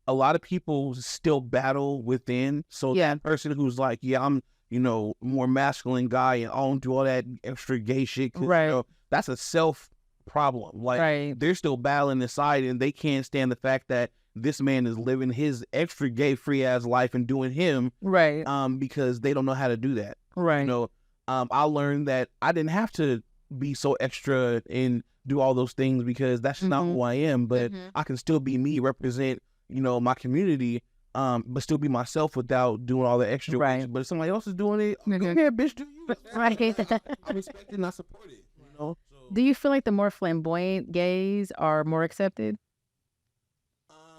a lot of people still battle within. So that person who's like, yeah, I'm, you know, more masculine guy and I don't do all that extra gay shit. Right. You know, that's a self problem. Like, they're still battling inside and they can't stand the fact that this man is living his extra gay free ass life and doing him. Right. Because they don't know how to do that. Right. You know, I learned that I didn't have to be so extra and do all those things because that's just not who I am. But I can still be me, represent, my community, but still be myself without doing all the extra. Right. But if somebody else is doing it, go ahead, bitch, do you. Right. I respect it and I support it. Do you feel like the more flamboyant gays are more accepted?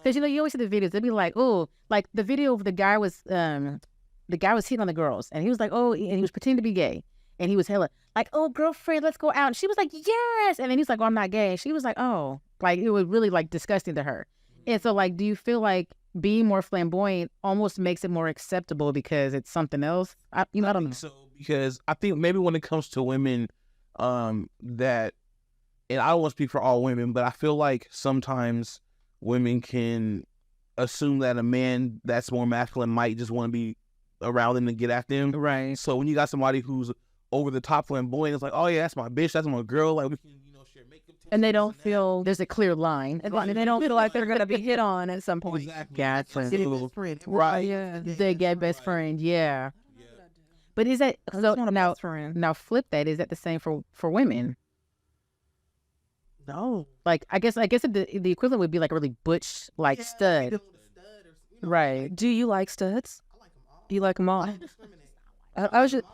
Because you always see the videos. They'd be like, oh, like the video of the guy was hitting on the girls, and he was like, oh, and he was pretending to be gay, and he was hella like, oh, girlfriend, let's go out. And she was like, yes, and then he's like, oh, I'm not gay. And she was like, oh, like it was really like disgusting to her. And so, like, do you feel like being more flamboyant almost makes it more acceptable because it's something else? I don't know. So because I think maybe when it comes to women, that, and I don't want to speak for all women, but I feel like sometimes women can assume that a man that's more masculine might just want to be around them and get at them. Right. So when you got somebody who's over the top flamboyant, it's like, oh yeah, that's my bitch, that's my girl. Like we can, share makeup. And they don't feel There's a clear line. and they don't feel like they're gonna be hit on at some point. Exactly. Gotcha. Get a best friend. Right. Yeah. They get best friend. Yeah. But is that I so? just want a Now, best friend. now flip that. Is that the same for women? No. Like I guess the equivalent would be like a really butch like stud. Right. Do you like studs? You like them all? I was just.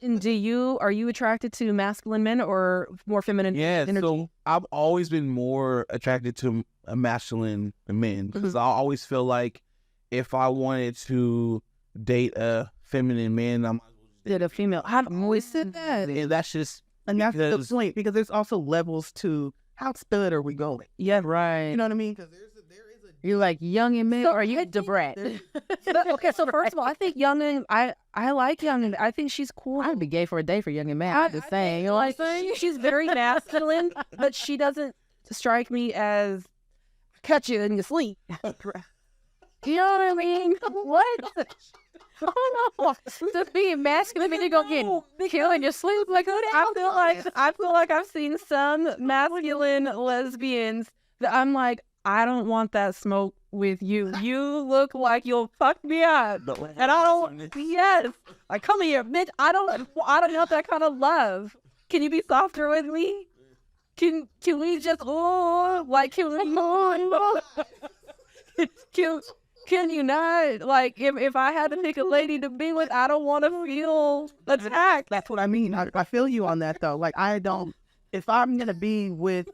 And are you attracted to masculine men or more feminine energy? So I've always been more attracted to a masculine men because I always feel like if I wanted to date a feminine man, I might as well just Did a female? I've always said that. and that's just And that's the because- point, because there's also levels to how stud are we going. Yeah. Right. You know what I mean? Because You're like young and men, So or are you I think Debrat? Okay, so first of all, I think Young and I like Young and I think she's cool. I'd be gay for a day for young and man. I'm just saying. You know what I'm saying? She's very masculine, but she doesn't strike me as catch you in your sleep. You know what I mean? What? I don't know. Just being masculine, mean you're gonna get killed in your sleep like that. I feel like I've seen some masculine lesbians that I'm like, I don't want that smoke with you. You look like you'll fuck me up, and I don't. Yes, like come here, bitch. I don't want that kind of love. Can you be softer with me? Can we just can you not? Like if I had to pick a lady to be with, I don't want to feel attacked. that's what I mean. I feel you on that though. Like I don't. If I'm gonna be with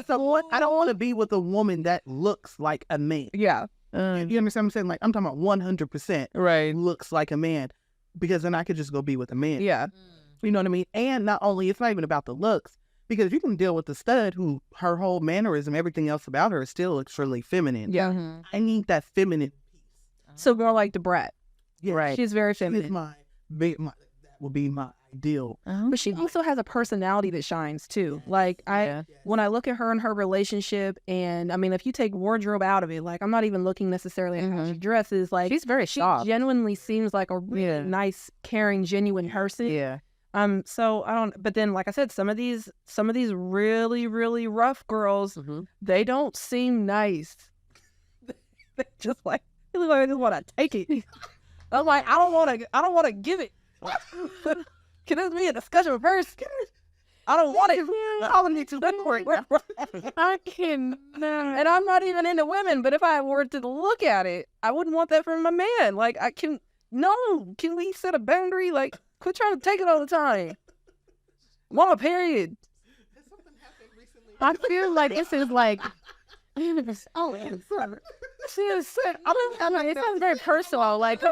someone, I don't want to be with a woman that looks like a man. Yeah. You understand what I'm saying? Like I'm talking about 100% Right. looks like a man, because then I could just go be with a man. Yeah. You know what I mean? And not only, it's not even about the looks, because you can deal with the stud who her whole mannerism, everything else about her is still extremely feminine. Yeah. I need that feminine. So more like Debrat. Yeah, Right. She's very That feminine. that would be my ideal. But she also has a personality that shines too. Like when I look at her and her relationship, and I mean, if you take wardrobe out of it, like I'm not even looking necessarily at how she dresses. Like She's very she soft. genuinely seems like a really nice, caring, genuine person. Yeah. So I don't. But then, like I said, some of these really, really rough girls, they don't seem nice. They just like they look like they just want to take it. I'm like, I don't want to give it. Can this be a discussion first? I don't want it. I don't need to for it. I can. And I'm not even into women, but if I were to look at it, I wouldn't want that from my man. Like, can we set a boundary? Like, quit trying to take it all the time. Mama, period. I feel like this is like. It sounds very personal. Like,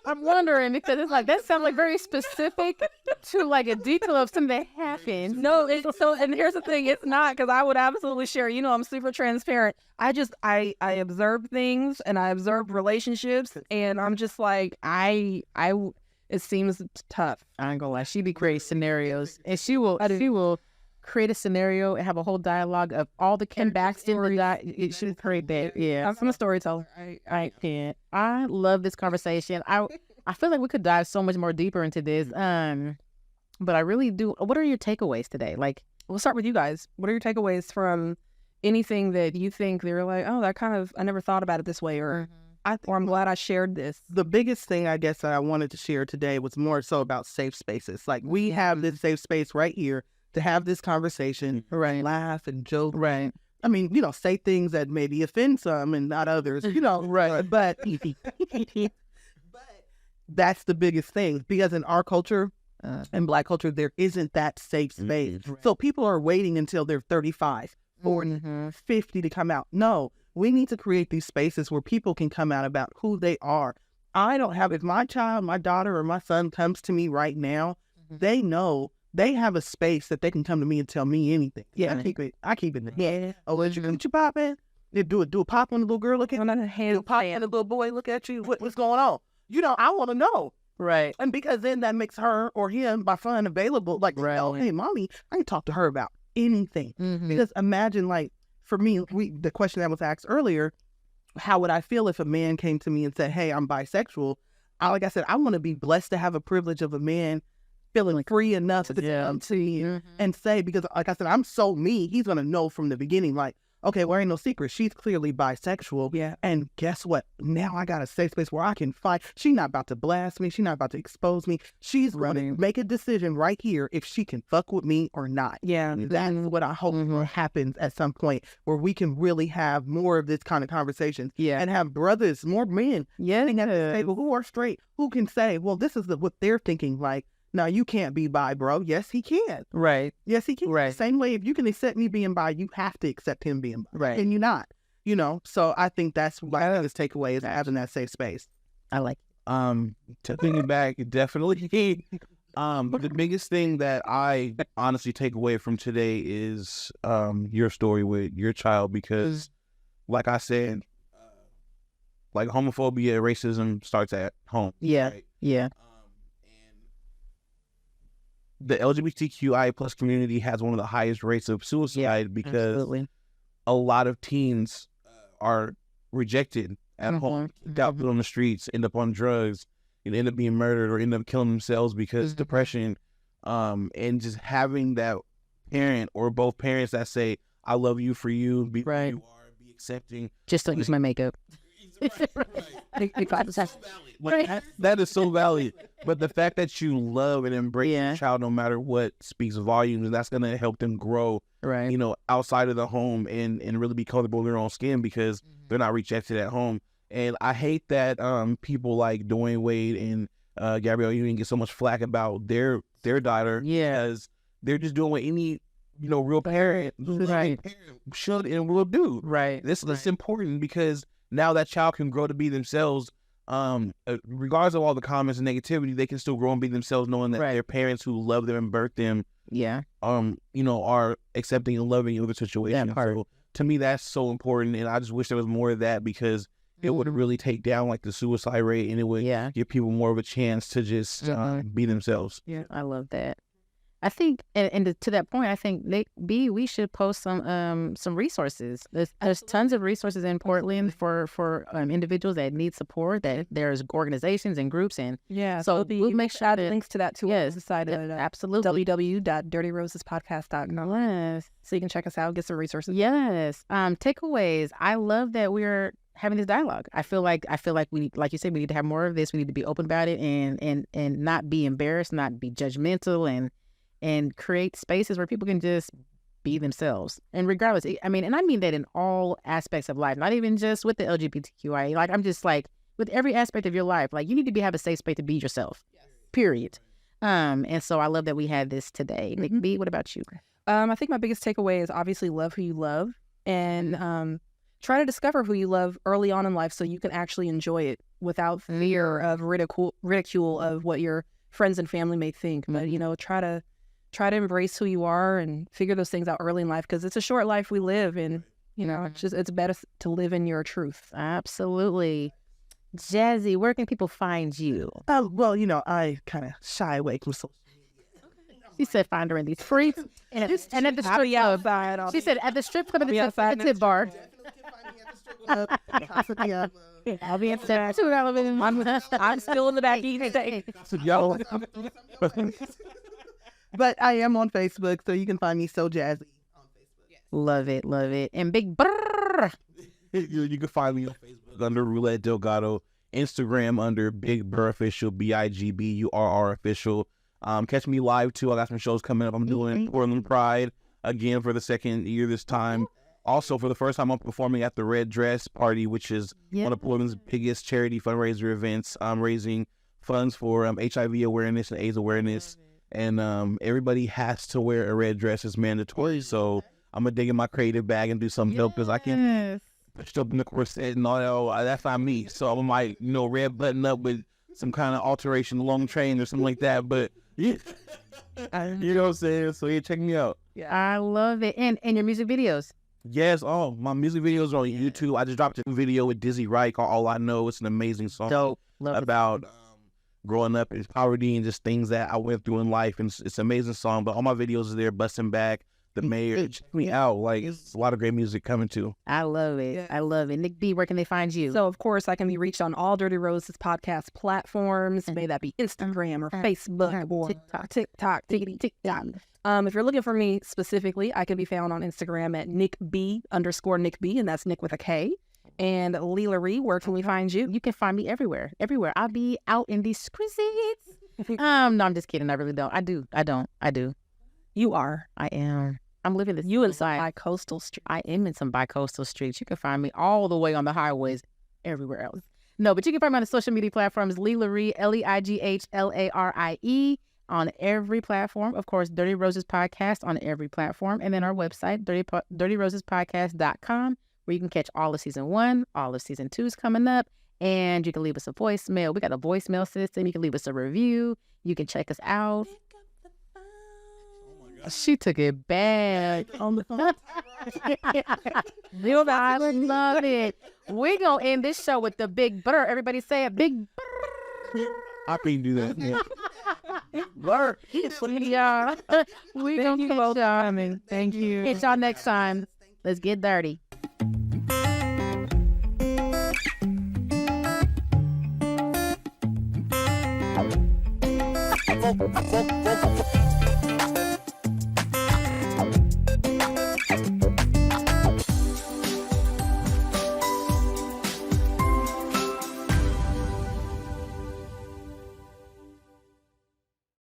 I'm wondering because it's like that sounds like very specific to like a detail of something that happened. No, and here's the thing, it's not, because I would absolutely share. You know, I'm super transparent. I observe things and I observe relationships, and I'm just like, it seems tough. I ain't gonna lie, she be creating scenarios, and she will create a scenario and have a whole dialogue of all the comebacks in the she will create that. Yeah, I'm a storyteller. I can't. I love this conversation. I feel like we could dive so much more deeper into this. But I really do. What are your takeaways today? Like, We'll start with you guys. What are your takeaways from anything that you think they're like, oh, that kind of, I never thought about it this way, or or I'm glad I shared this. The biggest thing I guess that I wanted to share today was more so about safe spaces. Like we have this safe space right here to have this conversation, Right. laugh and joke. Right. I mean, say things that maybe offend some and not others, Right. But that's the biggest thing, because in our culture, in Black culture, there isn't that safe space. So people are waiting until they're 35, 40, 50 to come out. No, we need to create these spaces where people can come out about who they are. If my child, my daughter, or my son comes to me right now, they know they have a space that they can come to me and tell me anything. Yeah, I keep it. Yeah. Oh, what you popping? Do a pop when the little girl look at you. Pop and the little boy look at you. What's going on? I want to know. Right. And because then that makes her or him, by fun, available. Like, oh, hey, mommy, I can talk to her about anything. Because imagine, like, for me, the question that was asked earlier, how would I feel if a man came to me and said, hey, I'm bisexual? Like I said, I want to be blessed to have a privilege of a man feeling free enough to come to you and say, because like I said, I'm so me, he's going to know from the beginning, like, okay, well, ain't no secret. She's clearly bisexual. Yeah. And guess what? Now I got a safe space where I can find. She's not about to blast me. She's not about to expose me. She's going to make a decision right here if she can fuck with me or not. Yeah. That's what I hope happens at some point, where we can really have more of this kind of conversation. Yeah. And have brothers, more men, sitting at the table who are straight, who can say, well, this is what they're thinking. Like, no, you can't be bi, bro. Yes, he can. Right. Yes, he can. Right. Same way, if you can accept me being bi, you have to accept him being bi. Right. And you're not, So I think that's what this takeaway is, having that safe space. I like it. Taking it back, definitely. The biggest thing that I honestly take away from today is your story with your child, because, like I said, like homophobia, racism starts at home. Yeah. Right? Yeah. The LGBTQI plus community has one of the highest rates of suicide because a lot of teens are rejected at home, kicked out on the streets, end up on drugs, end up being murdered or end up killing themselves because depression. And just having that parent or both parents that say, I love you for you, be who you are, be accepting. Just don't use my makeup. That is so valid. But the fact that you love and embrace your child no matter what speaks volumes, and that's going to help them grow, outside of the home and really be comfortable in their own skin, because they're not rejected at home. And I hate that people like Dwayne Wade and Gabrielle Union get so much flack about their daughter, because they're just doing what any real parent should and will do. Right. This is important, because now that child can grow to be themselves. Regardless of all the comments and negativity, they can still grow and be themselves, knowing that their parents who love them and birthed them, are accepting and loving of the situation. So to me, that's so important, and I just wish there was more of that, because it would really take down like the suicide rate, and it would give people more of a chance to just be themselves. Yeah, I love that. I think, and to that point, I think we should post some resources. There's tons of resources in Portland for individuals that need support. That there's organizations and groups, and so we'll make sure add links to that too. Yes, the site of absolutely www.dirtyrosespodcast.com. Yes, so you can check us out, get some resources. Yes, takeaways. I love that we're having this dialogue. I feel like we need, like you said, we need to have more of this. We need to be open about it and not be embarrassed, not be judgmental, and create spaces where people can just be themselves. And regardless, I mean that in all aspects of life, not even just with the LGBTQI. Like, I'm just like, with every aspect of your life, like, you need to have a safe space to be yourself, period. And so I love that we had this today. Nick B, what about you? I think my biggest takeaway is obviously love who you love, and try to discover who you love early on in life so you can actually enjoy it without fear of ridicule of what your friends and family may think. But, try to embrace who you are and figure those things out early in life, because it's a short life we live, and it's better to live in your truth. Absolutely. Jazzy, where can people find you? Well, I kind of shy away from social media. She said find her in these streets and at the strip club. She said at the strip club at the tip bar. I'll be upset. I'm still in the back eating steak. But I am on Facebook, so you can find me So Jazzy on Facebook. Love it. And Big Burr. You can find me on Facebook under Roulette Delgato, Instagram under Big Burr Official, BIGBURR Official. Catch me live too. I got some shows coming up. I'm doing Portland Pride again for the second year this time. Also, for the first time, I'm performing at the Red Dress Party, which is one of Portland's biggest charity fundraiser events. I'm raising funds for HIV awareness and AIDS awareness. And everybody has to wear a red dress. It's mandatory. So I'm going to dig in my creative bag and do something dope because I can put up in the corset and all that. That's not me. So I might, red button up with some kind of alteration, long train or something like that. But you know what I'm saying? So check me out. Yeah, I love it. And your music videos. Yes. Oh, my music videos are on YouTube. I just dropped a video with Dizzy Wright called All I Know. It's an amazing song. Dope. Love about growing up in poverty and just things that I went through in life. And it's an amazing song. But all my videos are there, Busting Back, The Mayor. Check me out. Like, it's a lot of great music coming too. I love it. Yeah. I love it. Nick B, where can they find you? So, of course, I can be reached on all Dirty Roses podcast platforms. May that be Instagram or Facebook or TikTok. If you're looking for me specifically, I can be found on Instagram at NickB_Nick B, and that's Nick with a K. And Leela Ree, where can we find you? You can find me everywhere. I'll be out in these streets. No, I'm just kidding. I really don't. I do. You are. I am. I'm living this. You in some bi-coastal streets. I am in some bi-coastal streets. You can find me all the way on the highways everywhere else. No, but you can find me on the social media platforms, Leela Ree, LEIGHLARIE, on every platform. Of course, Dirty Roses Podcast on every platform. And then our website, dirtyrosespodcast.com, where you can catch all of season 1, all of season 2 is coming up. And you can leave us a voicemail. We got a voicemail system. You can leave us a review. You can check us out. She took it back on the phone. I love it. We're going to end this show with the Big Burr. Everybody say it. Big Burr. I can't do that. Yeah. Burr. Yeah. We're going to catch y'all. Thank you. Catch y'all next time. Let's get dirty. Folk.